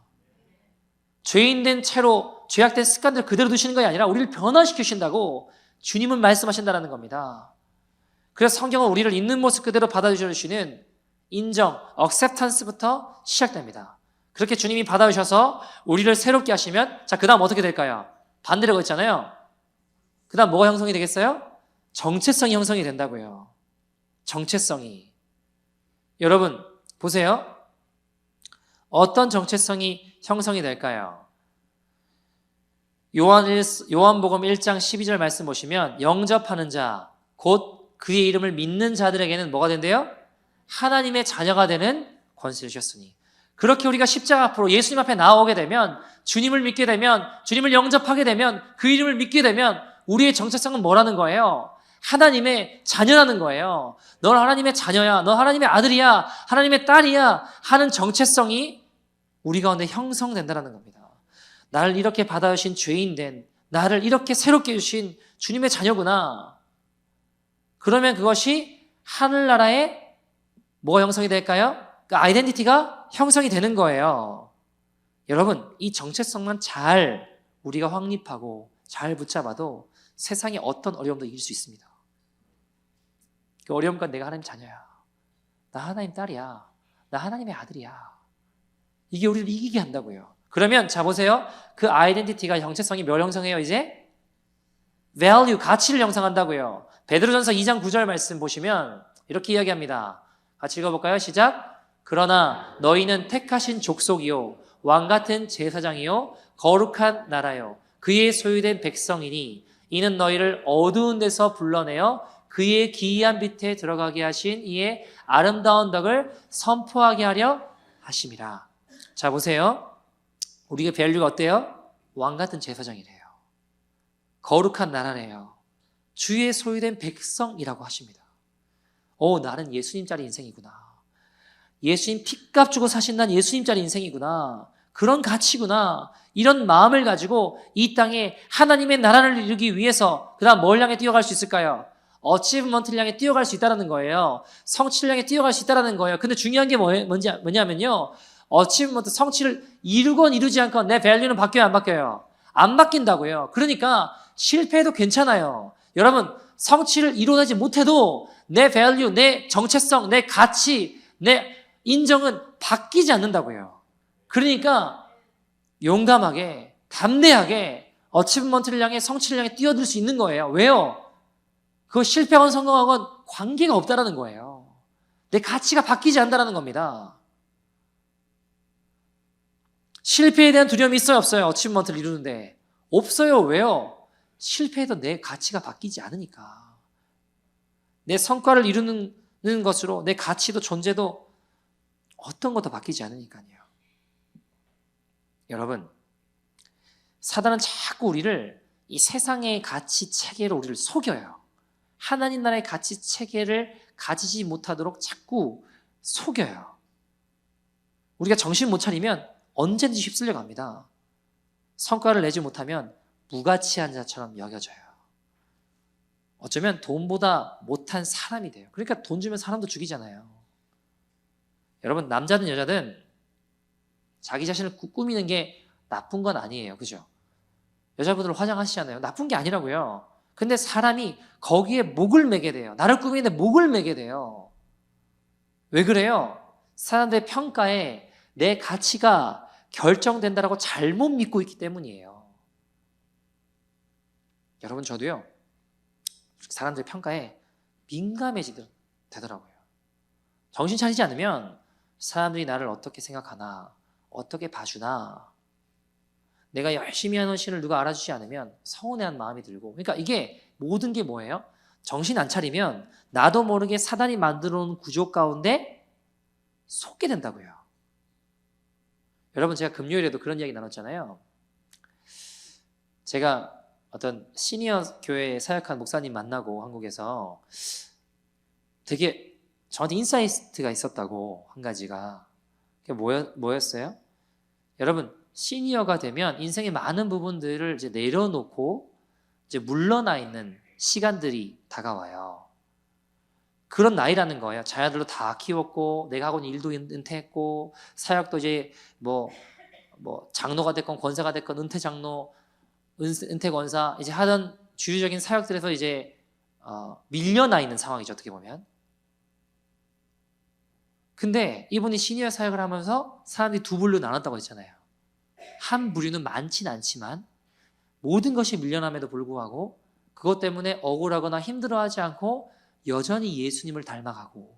죄인 된 채로 죄악된 습관들 그대로 두시는 것이 아니라 우리를 변화시켜 주신다고 주님은 말씀하신다는 겁니다. 그래서 성경은 우리를 있는 모습 그대로 받아주시는 인정, acceptance부터 시작됩니다. 그렇게 주님이 받아주셔서 우리를 새롭게 하시면, 자, 그 다음 어떻게 될까요? 반대로 했잖아요. 그 다음 뭐가 형성이 되겠어요? 정체성이 형성이 된다고요. 정체성이. 여러분 보세요. 어떤 정체성이 형성이 될까요? 요한복음 1장 12절 말씀 보시면 영접하는 자, 곧 그의 이름을 믿는 자들에게는 뭐가 된대요? 하나님의 자녀가 되는 권세를 주셨으니. 그렇게 우리가 십자가 앞으로 예수님 앞에 나오게 되면, 주님을 믿게 되면, 주님을 영접하게 되면, 그 이름을 믿게 되면 우리의 정체성은 뭐라는 거예요? 하나님의 자녀라는 거예요. 넌 하나님의 자녀야, 넌 하나님의 아들이야, 하나님의 딸이야 하는 정체성이 우리 가운데 형성된다는 겁니다. 나를 이렇게 받아주신 죄인된, 나를 이렇게 새롭게 주신 주님의 자녀구나. 그러면 그것이 하늘나라의 뭐가 형성이 될까요? 그 아이덴티티가 형성이 되는 거예요. 여러분, 이 정체성만 잘 우리가 확립하고 잘 붙잡아도 세상에 어떤 어려움도 이길 수 있습니다. 그 어려움과 내가 하나님 자녀야, 나 하나님 딸이야, 나 하나님의 아들이야, 이게 우리를 이기게 한다고요. 그러면 자 보세요. 그 아이덴티티가 정체성이 뭘 형성해요? 이제 value, 가치를 형성한다고요. 베드로전서 2장 9절 말씀 보시면 이렇게 이야기합니다. 같이 읽어볼까요? 시작. 그러나 너희는 택하신 족속이요 왕같은 제사장이요 거룩한 나라요 그의 소유된 백성이니 이는 너희를 어두운 데서 불러내어 그의 기이한 빛에 들어가게 하신 이의 아름다운 덕을 선포하게 하려 하심이라. 자 보세요. 우리의 밸류가 어때요? 왕같은 제사장이래요. 거룩한 나라래요. 주의 소유된 백성이라고 하십니다. 나는 예수님짜리 인생이구나. 예수님 핏값 주고 사신 난 예수님짜리 인생이구나. 그런 가치구나. 이런 마음을 가지고 이 땅에 하나님의 나라를 이루기 위해서 그 다음 뭘 향해 뛰어갈 수 있을까요? 어치브먼트를 향해 뛰어갈 수 있다는 거예요. 성취를 향해 뛰어갈 수 있다는 거예요. 근데 중요한 게 뭐냐면요. 어치브먼트, 성취를 이루건 이루지 않건 내 밸류는 바뀌어요, 안 바뀌어요? 안 바뀐다고요. 그러니까 실패해도 괜찮아요. 여러분, 성취를 이루어내지 못해도 내 밸류, 내 정체성, 내 가치, 내 인정은 바뀌지 않는다고요. 그러니까 용감하게, 담대하게 어치브먼트를 향해, 성취를 향해 뛰어들 수 있는 거예요. 왜요? 그거 실패하건 성공하건 관계가 없다라는 거예요. 내 가치가 바뀌지 않는다는 겁니다. 실패에 대한 두려움이 있어요, 없어요? 어치브먼트를 이루는데. 없어요. 왜요? 실패해도 내 가치가 바뀌지 않으니까. 내 성과를 이루는 것으로 내 가치도 존재도 어떤 것도 바뀌지 않으니까요. 여러분, 사단은 자꾸 우리를 이 세상의 가치 체계로 우리를 속여요. 하나님 나라의 가치 체계를 가지지 못하도록 자꾸 속여요. 우리가 정신 못 차리면 언제든지 휩쓸려 갑니다. 성과를 내지 못하면 무가치한 자처럼 여겨져요. 어쩌면 돈보다 못한 사람이 돼요. 그러니까 돈 주면 사람도 죽이잖아요. 여러분, 남자든 여자든 자기 자신을 꾸미는 게 나쁜 건 아니에요. 그죠? 여자분들 화장하시잖아요. 나쁜 게 아니라고요. 근데 사람이 거기에 목을 매게 돼요. 나를 꾸미는데 목을 매게 돼요. 왜 그래요? 사람들의 평가에 내 가치가 결정된다라고 잘못 믿고 있기 때문이에요. 여러분, 저도요, 사람들의 평가에 민감해지더라고요. 정신 차리지 않으면 사람들이 나를 어떻게 생각하나, 어떻게 봐주나, 내가 열심히 하는 신을 누가 알아주지 않으면 서운해한 마음이 들고, 그러니까 이게 모든 게 뭐예요? 정신 안 차리면 나도 모르게 사단이 만들어 놓은 구조 가운데 속게 된다고요. 여러분, 제가 금요일에도 그런 이야기 나눴잖아요. 제가 어떤 시니어 교회에 사역한 목사님 만나고 한국에서 되게 저한테 인사이트가 있었다고. 한 가지가 그게 뭐였어요? 여러분, 시니어가 되면 인생의 많은 부분들을 이제 내려놓고 이제 물러나 있는 시간들이 다가와요. 그런 나이라는 거예요. 자녀들도 다 키웠고, 내가 하고 있는 일도 은퇴했고, 사역도 이제 뭐 장로가 됐건 권사가 됐건, 은퇴 장로, 은퇴 권사, 이제 하던 주류적인 사역들에서 이제 밀려나 있는 상황이죠, 어떻게 보면. 근데 이분이 시니어 사역을 하면서 사람들이 두 부류로 나눴다고 했잖아요. 한 부류는 많진 않지만 모든 것이 밀려남에도 불구하고 그것 때문에 억울하거나 힘들어하지 않고 여전히 예수님을 닮아가고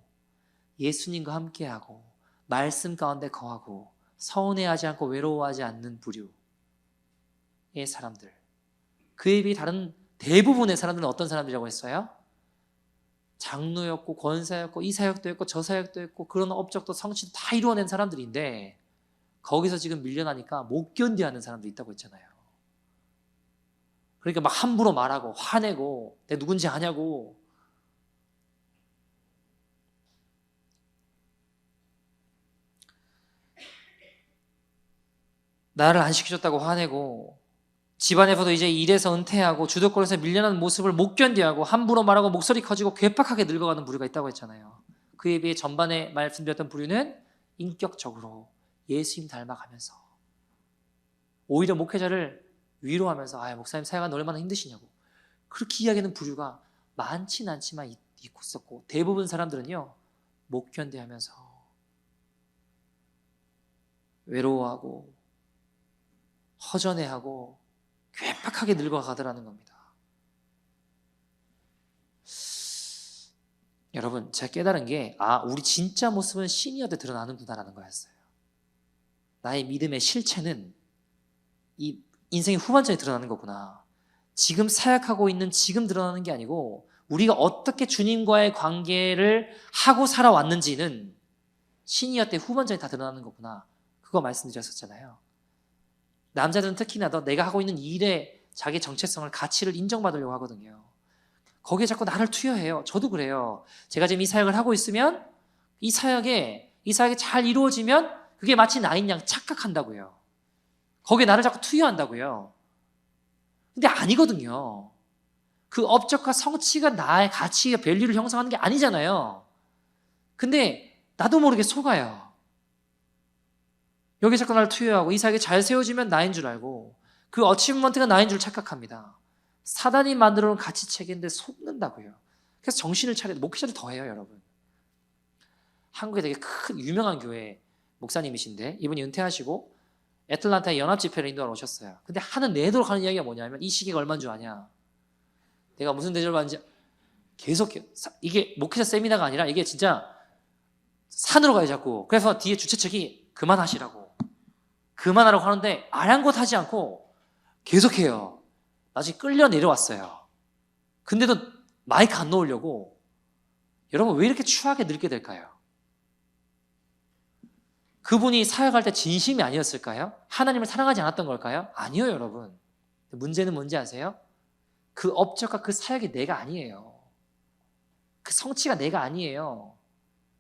예수님과 함께하고 말씀 가운데 거하고 서운해하지 않고 외로워하지 않는 부류의 사람들. 그에 비해 다른 대부분의 사람들은 어떤 사람들이라고 했어요? 장로였고 권사였고 이 사역도 했고 저 사역도 했고 그런 업적도 성취도 다 이루어낸 사람들인데 거기서 지금 밀려나니까 못 견디하는 사람도 있다고 했잖아요. 그러니까 막 함부로 말하고 화내고 내 누군지 아냐고. 나를 안 시켜줬다고 화내고 집안에서도 이제 일에서 은퇴하고 주도권에서 밀려나는 모습을 못 견디하고 함부로 말하고 목소리 커지고 괴팍하게 늙어가는 부류가 있다고 했잖아요. 그에 비해 전반에 말씀드렸던 부류는 인격적으로 예수님 닮아가면서 오히려 목회자를 위로하면서 아 목사님 사역하는 얼마나 힘드시냐고 그렇게 이야기하는 부류가 많진 않지만 있고 있었고 대부분 사람들은요 못 견디하면서 외로워하고 허전해하고 괴팍하게 늙어가더라는 겁니다. 여러분 제가 깨달은 게 우리 진짜 모습은 시니어 때 드러나는구나라는 거였어요. 나의 믿음의 실체는 이 인생의 후반전에 드러나는 거구나. 지금 사역하고 있는 지금 드러나는 게 아니고 우리가 어떻게 주님과의 관계를 하고 살아왔는지는 시니어 때 후반전에 다 드러나는 거구나. 그거 말씀드렸었잖아요. 남자들은 특히나 더 내가 하고 있는 일의 자기 정체성을 가치를 인정받으려고 하거든요. 거기에 자꾸 나를 투여해요. 저도 그래요. 제가 지금 이 사역을 하고 있으면 이 사역이 잘 이루어지면 그게 마치 나인 양 착각한다고요. 거기에 나를 자꾸 투여한다고요. 근데 아니거든요. 그 업적과 성취가 나의 가치와 밸류를 형성하는 게 아니잖아요. 근데 나도 모르게 속아요. 여기 자꾸 나를 투여하고 이 사역이 잘 세워지면 나인 줄 알고 그 어치브먼트가 나인 줄 착각합니다. 사단이 만들어놓은 가치체계인데 속는다고요. 그래서 정신을 차려야 목회자도 더해요, 여러분. 한국에 되게 큰 유명한 교회 목사님이신데 이분이 은퇴하시고 애틀란타에 연합집회를 인도하러 오셨어요. 근데 하는 내도록 하는 이야기가 뭐냐면 이 시기가 얼마인 줄 아냐. 내가 무슨 대접을 받는지 계속 이게 목회자 세미나가 아니라 이게 진짜 산으로 가요 자꾸. 그래서 뒤에 주최측이 그만하시라고 그만하라고 하는데 아랑곳하지 않고 계속해요. 나중에 끌려 내려왔어요. 근데도 마이크 안 놓으려고. 여러분 왜 이렇게 추하게 늙게 될까요? 그분이 사역할 때 진심이 아니었을까요? 하나님을 사랑하지 않았던 걸까요? 아니요, 여러분. 문제는 뭔지 아세요? 그 업적과 그 사역이 내가 아니에요. 그 성취가 내가 아니에요.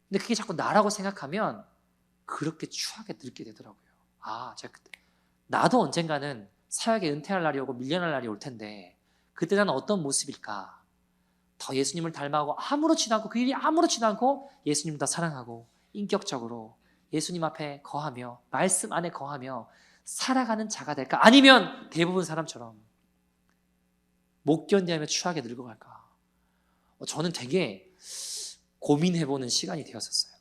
근데 그게 자꾸 나라고 생각하면 그렇게 추하게 늙게 되더라고요. 나도 언젠가는 사역에 은퇴할 날이 오고 밀려날 날이 올 텐데 그때 나는 어떤 모습일까? 더 예수님을 닮아가고 아무렇지도 않고 그 일이 아무렇지도 않고 예수님을 더 사랑하고 인격적으로 예수님 앞에 거하며 말씀 안에 거하며 살아가는 자가 될까? 아니면 대부분 사람처럼 못 견디하며 추하게 늙어갈까? 저는 되게 고민해보는 시간이 되었었어요.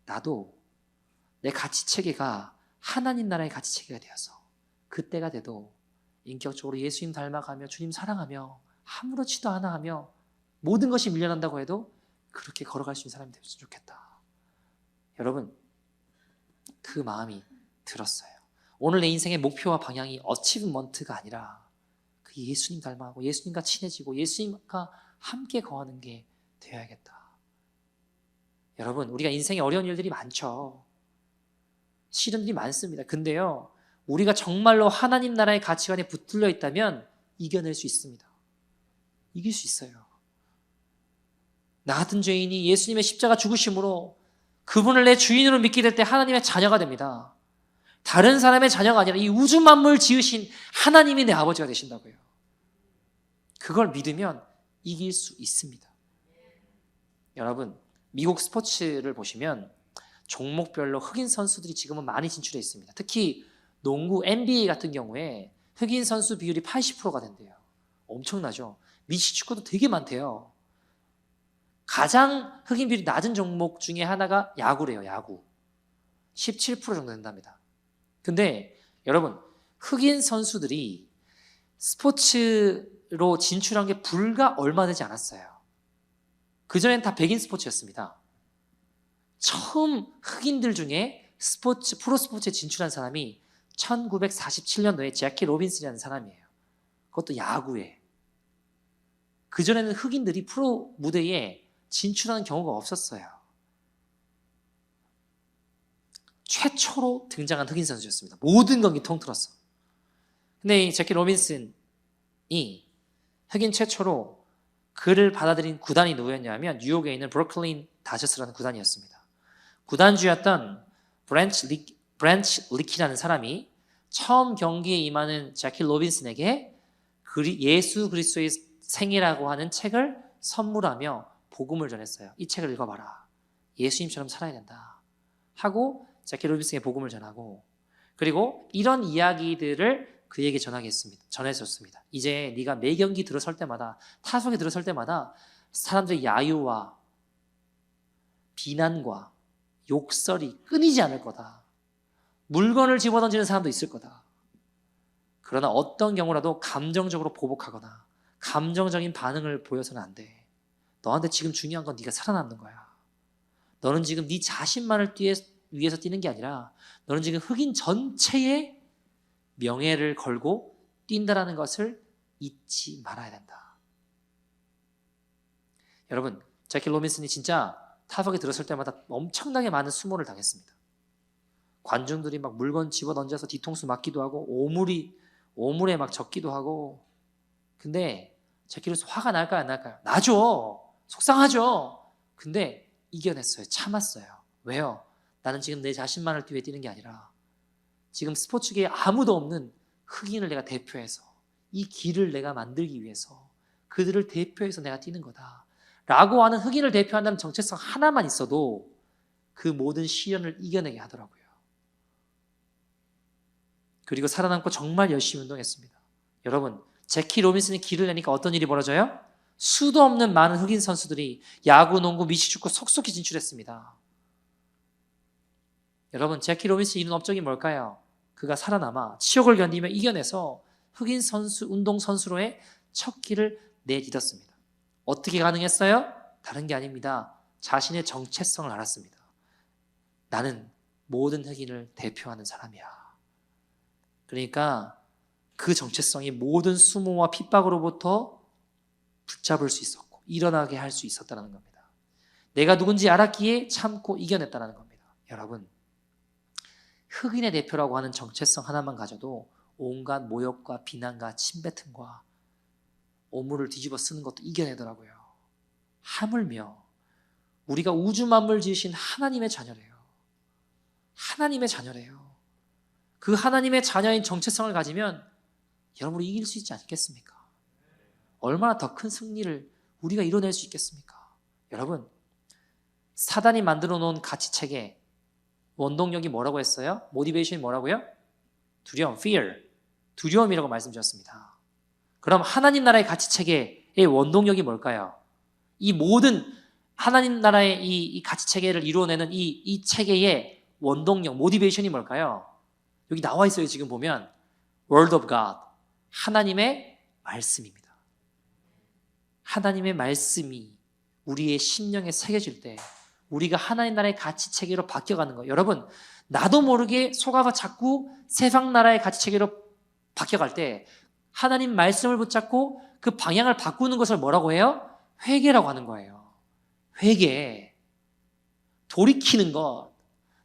나도 내 가치체계가 하나님 나라의 가치체계가 되어서 그때가 돼도 인격적으로 예수님 닮아가며 주님 사랑하며 아무렇지도 않아 하며 모든 것이 밀려난다고 해도 그렇게 걸어갈 수 있는 사람이 되었으면 좋겠다. 여러분 그 마음이 들었어요. 오늘 내 인생의 목표와 방향이 어치브먼트가 아니라 그 예수님 닮아가고 예수님과 친해지고 예수님과 함께 거하는 게 되어야겠다. 여러분 우리가 인생에 어려운 일들이 많죠. 시련들이 많습니다. 근데요 우리가 정말로 하나님 나라의 가치관에 붙들려 있다면 이겨낼 수 있습니다. 이길 수 있어요. 나 같은 죄인이 예수님의 십자가 죽으심으로 그분을 내 주인으로 믿게 될 때 하나님의 자녀가 됩니다. 다른 사람의 자녀가 아니라 이 우주 만물 지으신 하나님이 내 아버지가 되신다고요. 그걸 믿으면 이길 수 있습니다. 여러분 미국 스포츠를 보시면 종목별로 흑인 선수들이 지금은 많이 진출해 있습니다. 특히 농구 NBA 같은 경우에 흑인 선수 비율이 80%가 된대요. 엄청나죠. 미식축구도 되게 많대요. 가장 흑인 비율이 낮은 종목 중에 하나가 야구래요. 야구 17% 정도 된답니다. 근데 여러분 흑인 선수들이 스포츠 진출한 게 불과 얼마 되지 않았어요. 그전엔 다 백인 스포츠였습니다. 처음 흑인들 중에 프로 스포츠에 진출한 사람이 1947년도에 재키 로빈슨이라는 사람이에요. 그것도 야구에. 그전에는 흑인들이 프로 무대에 진출하는 경우가 없었어요. 최초로 등장한 흑인 선수였습니다. 모든 경기 통틀었어. 근데 이 재키 로빈슨이 흑인 최초로 그를 받아들인 구단이 누구였냐면 뉴욕에 있는 브루클린 다저스라는 구단이었습니다. 구단주였던 브랜치 리키라는 사람이 처음 경기에 임하는 재키 로빈슨에게 예수 그리스도의 생애라고 하는 책을 선물하며 복음을 전했어요. 이 책을 읽어봐라. 예수님처럼 살아야 된다. 하고 재키 로빈슨에게 복음을 전하고, 그리고 이런 이야기들을 그에게 전해줬습니다. 이제 네가 매 경기 들어설 때마다, 타석에 들어설 때마다 사람들의 야유와 비난과 욕설이 끊이지 않을 거다. 물건을 집어던지는 사람도 있을 거다. 그러나 어떤 경우라도 감정적으로 보복하거나 감정적인 반응을 보여서는 안 돼. 너한테 지금 중요한 건 네가 살아남는 거야. 너는 지금 네 자신만을 위해서 뛰는 게 아니라 너는 지금 흑인 전체의 명예를 걸고 뛴다라는 것을 잊지 말아야 된다. 여러분, 재키 로빈슨이 진짜 타석에 들었을 때마다 엄청나게 많은 수모를 당했습니다. 관중들이 막 물건 집어던져서 뒤통수 맞기도 하고 오물에 막 젖기도 하고. 근데 재키 로빈슨 화가 날까요, 안 날까요? 나죠. 속상하죠. 근데 이겨냈어요. 참았어요. 왜요? 나는 지금 내 자신만을 위해 뛰는 게 아니라 지금 스포츠계에 아무도 없는 흑인을 내가 대표해서 이 길을 내가 만들기 위해서 그들을 대표해서 내가 뛰는 거다 라고 하는, 흑인을 대표한다는 정체성 하나만 있어도 그 모든 시련을 이겨내게 하더라고요. 그리고 살아남고 정말 열심히 운동했습니다. 여러분, 재키 로빈슨이 길을 내니까 어떤 일이 벌어져요? 수도 없는 많은 흑인 선수들이 야구, 농구, 미식축구 속속히 진출했습니다. 여러분, 재키 로빈슨이 이룬 업적이 뭘까요? 그가 살아남아 치욕을 견디며 이겨내서 흑인 선수, 운동 선수로의 첫 길을 내딛었습니다. 어떻게 가능했어요? 다른 게 아닙니다. 자신의 정체성을 알았습니다. 나는 모든 흑인을 대표하는 사람이야. 그러니까 그 정체성이 모든 수모와 핍박으로부터 붙잡을 수 있었고 일어나게 할 수 있었다는 겁니다. 내가 누군지 알았기에 참고 이겨냈다는 겁니다. 여러분, 흑인의 대표라고 하는 정체성 하나만 가져도 온갖 모욕과 비난과 침뱉음과 오물을 뒤집어 쓰는 것도 이겨내더라고요. 하물며 우리가 우주 만물 지으신 하나님의 자녀래요. 하나님의 자녀래요. 그 하나님의 자녀인 정체성을 가지면 여러분이 이길 수 있지 않겠습니까? 얼마나 더 큰 승리를 우리가 이뤄낼 수 있겠습니까? 여러분, 사단이 만들어 놓은 가치체계, 원동력이 뭐라고 했어요? 모티베이션이 뭐라고요? 두려움, fear. 두려움이라고 말씀드렸습니다. 그럼 하나님 나라의 가치체계의 원동력이 뭘까요? 이 모든 하나님 나라의 이 가치체계를 이루어내는 이 체계의 원동력, 모티베이션이 뭘까요? 여기 나와 있어요. 지금 보면 Word of God, 하나님의 말씀입니다. 하나님의 말씀이 우리의 심령에 새겨질 때 우리가 하나님 나라의 가치체계로 바뀌어가는 거예요. 여러분, 나도 모르게 속아서 자꾸 세상 나라의 가치체계로 바뀌어갈 때 하나님 말씀을 붙잡고 그 방향을 바꾸는 것을 뭐라고 해요? 회개라고 하는 거예요. 회개. 돌이키는 것.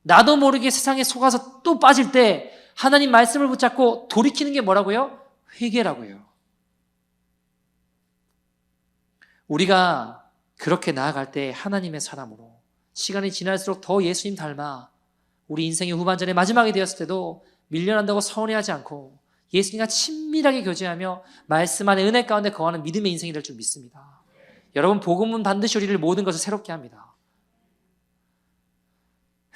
나도 모르게 세상에 속아서 또 빠질 때 하나님 말씀을 붙잡고 돌이키는 게 뭐라고요? 회개라고요. 우리가 그렇게 나아갈 때 하나님의 사람으로 시간이 지날수록 더 예수님 닮아 우리 인생의 후반전에 마지막이 되었을 때도 밀려난다고 서운해하지 않고 예수님과 친밀하게 교제하며 말씀 안에 은혜 가운데 거하는 믿음의 인생이 될 줄 믿습니다. 여러분, 복음은 반드시 우리를 모든 것을 새롭게 합니다.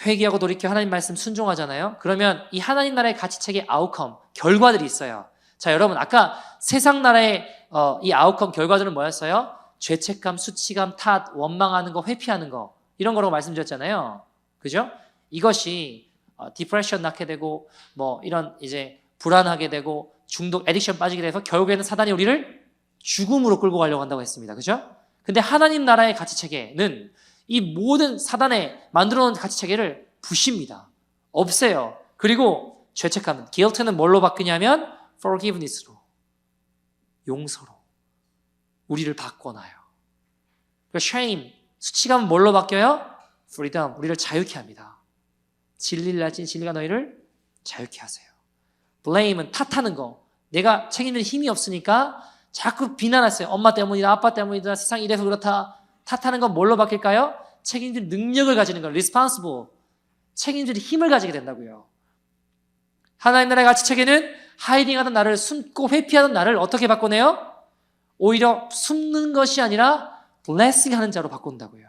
회개하고 돌이켜 하나님 말씀 순종하잖아요. 그러면 이 하나님 나라의 가치체계 아웃컴, 결과들이 있어요. 자, 여러분, 아까 세상 나라의 이 아웃컴 결과들은 뭐였어요? 죄책감, 수치감, 탓, 원망하는 거, 회피하는 거, 이런 거라고 말씀드렸잖아요. 그죠? 이것이 디프레션 낳게 되고 뭐 이런 이제 불안하게 되고 중독, 에딕션 빠지게 돼서 결국에는 사단이 우리를 죽음으로 끌고 가려고 한다고 했습니다. 그죠? 근데 하나님 나라의 가치체계는 이 모든 사단에 만들어 놓은 가치체계를 부십니다. 없애요. 그리고 죄책감은, guilt는 뭘로 바뀌냐면 forgiveness로, 용서로 우리를 바꿔놔요. 그리고 shame, 수치감은 뭘로 바뀌어요? freedom, 우리를 자유케 합니다. 진리를 알진 진리가 너희를 자유케 하세요. blame은 탓하는 거, 내가 책임질 힘이 없으니까 자꾸 비난하세요. 엄마 때문이다, 아빠 때문이다, 세상이 이래서 그렇다. 탓하는 건 뭘로 바뀔까요? 책임질 능력을 가지는 거, responsible, 책임질 힘을 가지게 된다고요. 하나님 나라의 가치체계는 하이딩하던 나를, 숨고 회피하던 나를 어떻게 바꿔내요? 오히려 숨는 것이 아니라 blessing하는 자로 바꾼다고요.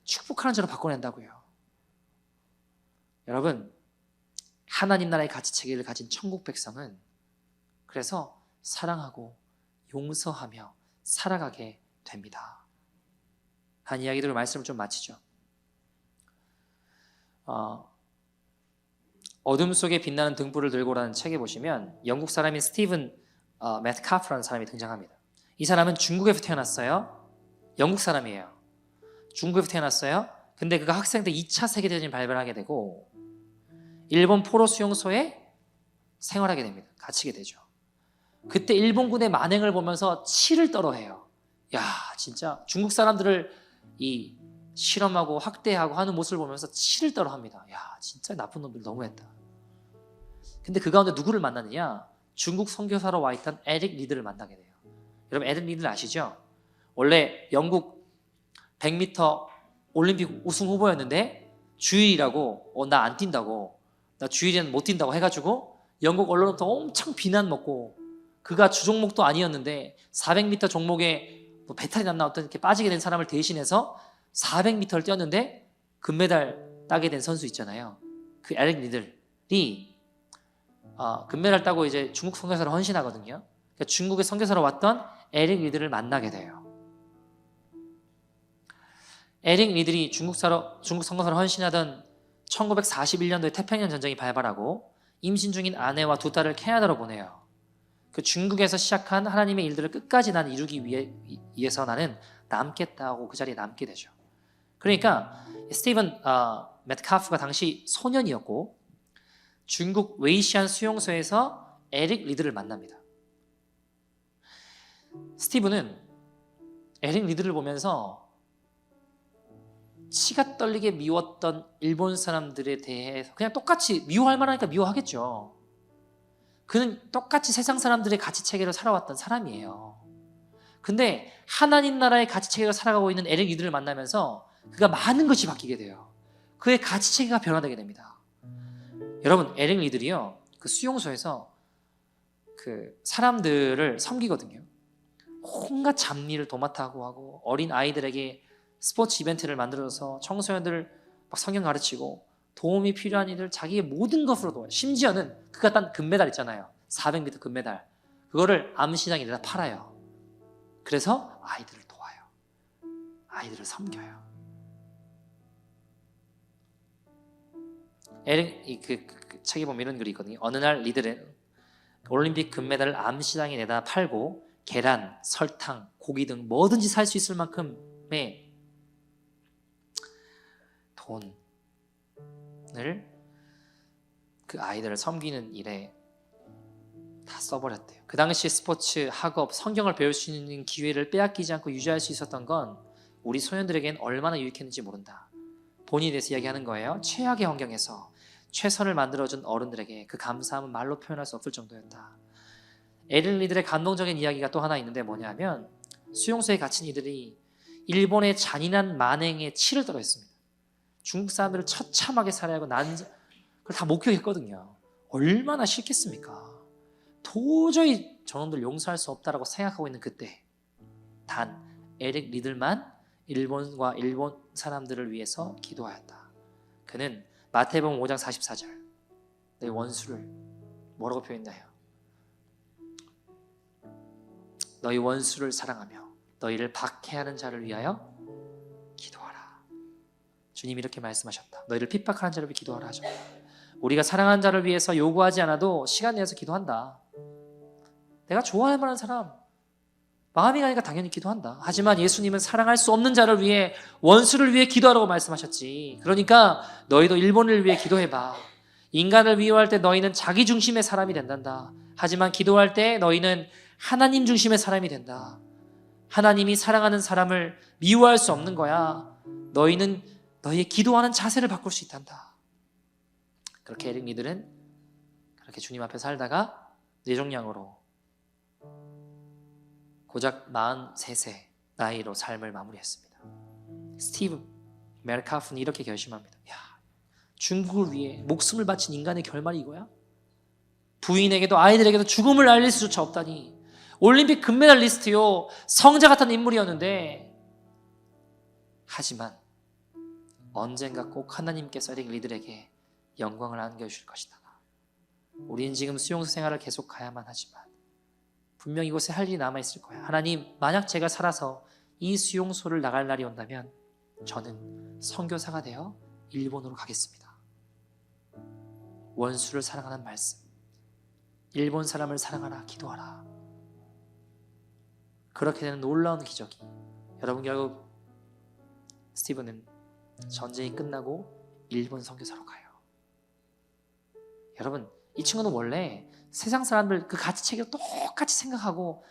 축복하는 자로 바꿔낸다고요. 여러분, 하나님 나라의 가치체계를 가진 천국 백성은 그래서 사랑하고 용서하며 살아가게 됩니다. 한 이야기들을 말씀을 좀 마치죠. 어둠 속에 빛나는 등불을 들고라는 책에 보시면 영국 사람인 스티븐 매트카프라는 사람이 등장합니다. 이 사람은 중국에서 태어났어요. 영국 사람이에요. 중국에서 태어났어요. 근데 그가 학생 때 2차 세계대전이 발발하게 되고 일본 포로 수용소에 생활하게 됩니다. 갇히게 되죠. 그때 일본군의 만행을 보면서 치를 떨어해요. 야, 진짜 중국 사람들을 이 실험하고 학대하고 하는 모습을 보면서 치를 떨어합니다. 야, 진짜 나쁜 놈들 너무했다. 근데 그 가운데 누구를 만나느냐? 중국 선교사로 와 있던 에릭 리드를 만나게 돼요. 여러분, 에릭 리드를 아시죠? 원래 영국 100m 올림픽 우승 후보였는데 주일이라고 나 안 뛴다고, 나 주일에는 못 뛴다고 해가지고 영국 언론부터 엄청 비난 먹고, 그가 주종목도 아니었는데 400m 종목에 뭐 배탈이 났나 어떤 이렇게 빠지게 된 사람을 대신해서 400m를 뛰었는데 금메달 따게 된 선수 있잖아요. 그 에릭 리들이 금메달 따고 이제 중국 선교사로 헌신하거든요. 그러니까 중국의 선교사로 왔던 에릭 리들을 만나게 돼요. 에릭 리들이 중국 선교사로 헌신하던 1941년도에 태평양 전쟁이 발발하고 임신 중인 아내와 두 딸을 캐나다로 보내요. 그 중국에서 시작한 하나님의 일들을 끝까지 난 이루기 위해서 나는 남겠다고 그 자리에 남게 되죠. 그러니까 스티븐 매트카프가 당시 소년이었고 중국 웨이시안 수용소에서 에릭 리드를 만납니다. 스티븐은 에릭 리드를 보면서 치가 떨리게 미웠던 일본 사람들에 대해서 그냥 똑같이 미워할 만하니까 미워하겠죠. 그는 똑같이 세상 사람들의 가치체계로 살아왔던 사람이에요. 근데 하나님 나라의 가치체계로 살아가고 있는 에릭 리드를 만나면서 그가 많은 것이 바뀌게 돼요. 그의 가치체계가 변화되게 됩니다. 여러분, 에릭 리들이요, 그 수용소에서 그 사람들을 섬기거든요. 온갖 잡일을 도맡아 하고 어린 아이들에게 스포츠 이벤트를 만들어서 청소년들 막 성경 가르치고 도움이 필요한 이들 자기의 모든 것으로 도와요. 심지어는 그가 딴 금메달 있잖아요. 400m 금메달. 그거를 암시장에 내다 팔아요. 그래서 아이들을 도와요. 아이들을 섬겨요. 에릭 그 책에 보면 이런 글이 있거든요. 어느 날 리들은 올림픽 금메달을 암시장에 내다 팔고 계란, 설탕, 고기 등 뭐든지 살 수 있을 만큼의 돈을 그 아이들을 섬기는 일에 다 써버렸대요. 그 당시 스포츠, 학업, 성경을 배울 수 있는 기회를 빼앗기지 않고 유지할 수 있었던 건 우리 소년들에겐 얼마나 유익했는지 모른다. 본인에 대해서 이야기하는 거예요. 최악의 환경에서 최선을 만들어준 어른들에게 그 감사함은 말로 표현할 수 없을 정도였다. 에릭 리들의 감동적인 이야기가 또 하나 있는데 뭐냐면 수용소에 갇힌 이들이 일본의 잔인한 만행에 치를 떨어했습니다. 중국 사람들을 처참하게 살해하고 그걸 다 목격했거든요. 얼마나 싫겠습니까? 도저히 저놈들 용서할 수 없다라고 생각하고 있는 그때 단 에릭 리들만 일본과 일본 사람들을 위해서 기도하였다. 그는 마태복음 5장 44절 너희 원수를 뭐라고 표현했나요? 너희 원수를 사랑하며 너희를 박해하는 자를 위하여 기도하라. 주님이 이렇게 말씀하셨다. 너희를 핍박하는 자를 위해 기도하라 하셨다. 우리가 사랑하는 자를 위해서 요구하지 않아도 시간 내서 기도한다. 내가 좋아할 만한 사람, 마음이 가니까 당연히 기도한다. 하지만 예수님은 사랑할 수 없는 자를 위해, 원수를 위해 기도하라고 말씀하셨지. 그러니까 너희도 일본을 위해 기도해봐. 인간을 미워할 때 너희는 자기 중심의 사람이 된단다. 하지만 기도할 때 너희는 하나님 중심의 사람이 된다. 하나님이 사랑하는 사람을 미워할 수 없는 거야. 너희는 너희의 기도하는 자세를 바꿀 수 있단다. 그렇게 에릭 리들은 그렇게 주님 앞에 살다가 뇌종양으로 고작 43세 나이로 삶을 마무리했습니다. 스티브 메르카프는 이렇게 결심합니다. 야, 중국을 위해 목숨을 바친 인간의 결말이 이거야? 부인에게도 아이들에게도 죽음을 알릴 수조차 없다니. 올림픽 금메달리스트요, 성자 같은 인물이었는데, 하지만 언젠가 꼭 하나님께서 에릭 리들에게 영광을 안겨주실 것이다. 우리는 지금 수용소 생활을 계속 가야만 하지만 분명 이곳에 할 일이 남아있을 거야. 하나님, 만약 제가 살아서 이 수용소를 나갈 날이 온다면 저는 선교사가 되어 일본으로 가겠습니다. 원수를 사랑하는 말씀, 일본 사람을 사랑하라, 기도하라. 그렇게 되는 놀라운 기적이, 여러분, 결국 스티븐은 전쟁이 끝나고 일본 선교사로 가요. 여러분, 이 친구는 원래 세상 사람들 그 가치체계로 똑같이 생각하고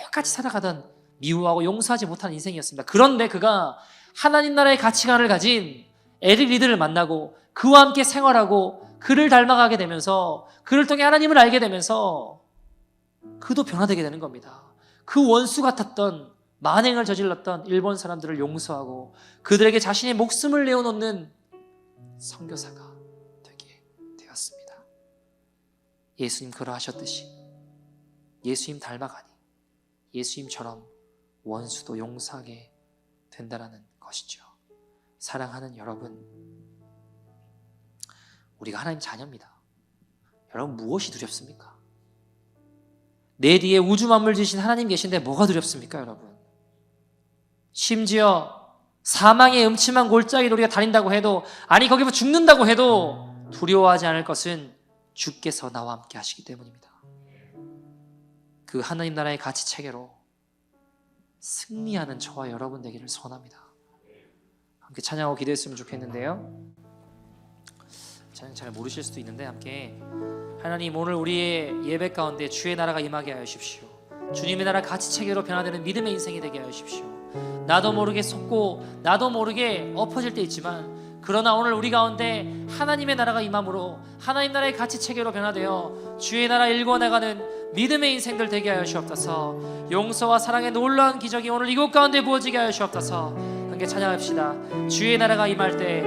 똑같이 살아가던 미워하고 용서하지 못하는 인생이었습니다. 그런데 그가 하나님 나라의 가치관을 가진 에릭 리드를 만나고 그와 함께 생활하고 그를 닮아가게 되면서, 그를 통해 하나님을 알게 되면서 그도 변화되게 되는 겁니다. 그 원수 같았던, 만행을 저질렀던 일본 사람들을 용서하고 그들에게 자신의 목숨을 내어놓는 선교사가 되게 되었습니다. 예수님 그러하셨듯이 예수님 닮아가니 예수님처럼 원수도 용서하게 된다는 것이죠. 사랑하는 여러분, 우리가 하나님 자녀입니다. 여러분, 무엇이 두렵습니까? 내 뒤에 우주 만물 지신 하나님 계신데 뭐가 두렵습니까, 여러분? 심지어 사망의 음침한 골짜기로 우리가 다닌다고 해도, 아니 거기서 죽는다고 해도 두려워하지 않을 것은 주께서 나와 함께 하시기 때문입니다. 그 하나님 나라의 가치 체계로 승리하는 저와 여러분 되기를 소원합니다. 함께 찬양하고 기도했으면 좋겠는데요. 찬양 잘 모르실 수도 있는데 함께, 하나님, 오늘 우리의 예배 가운데 주의 나라가 임하게 하여 주십시오. 주님의 나라 가치 체계로 변화되는 믿음의 인생이 되게 하여 주십시오. 나도 모르게 속고 나도 모르게 엎어질 때 있지만, 그러나 오늘 우리 가운데 하나님의 나라가 임함으로 하나님 나라의 가치 체계로 변화되어 주의 나라 일궈나가는 믿음의 인생들 되게 하여 주옵소서. 용서와 사랑의 놀라운 기적이 오늘 이곳 가운데 부어지게 하여 주옵소서. 함께 찬양합시다. 주의 나라가 임할 때,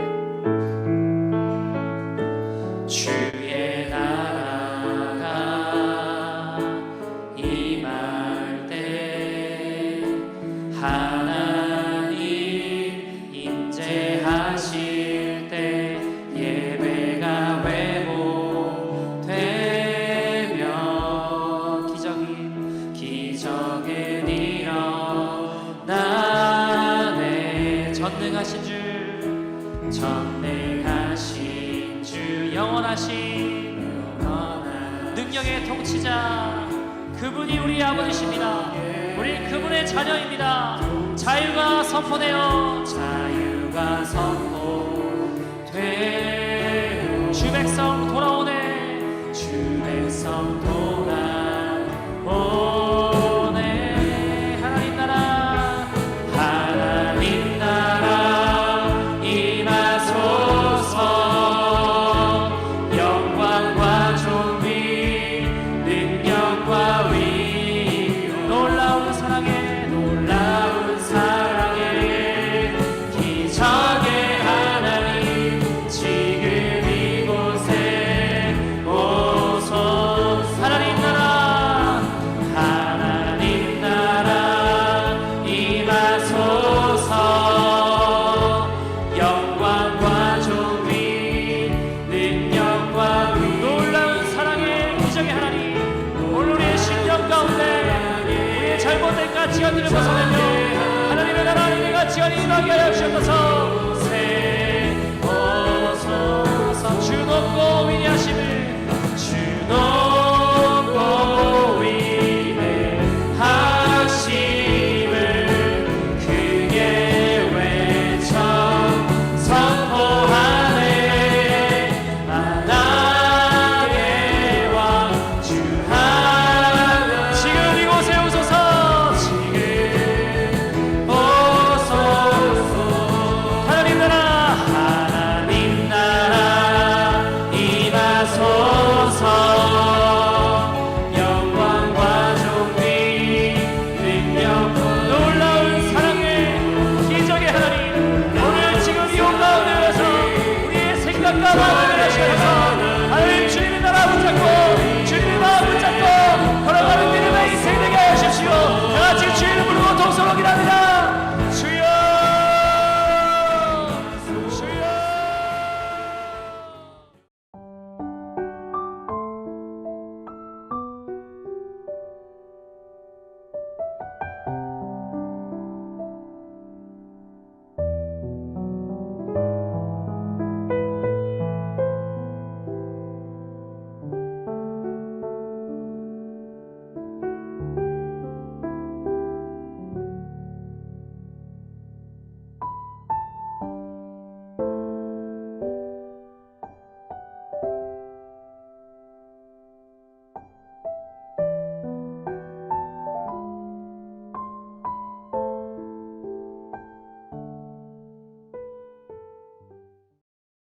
주의 나라가 임할 때 하나님 임재하실 때 예배가 회복되며 기적은 일어나네. 전능하신 주 영원하신 능력의 통치자, 그분이 우리 아버지십니다. 우리 그분의 자녀입니다. 자유가 선포되어 주 백성 돌아오네. 주 백성 돌아오네. 하나님 나라, 하나님 나라 임하소서. 영광과 존귀 능력과 위, 놀라운 사랑에 기적의 하나님 지금 이곳에 오소서. 하나님 나라 임하소서. 영광과 존귀 능력과 위, 놀라운 사랑의 기적의 하나님, 오늘 우리의 심령 가운데 우리의 잘못된 가치관들을 벗어내며 하나님의 나라, 하나님의 가치관이 임하게 하여 주옵소서.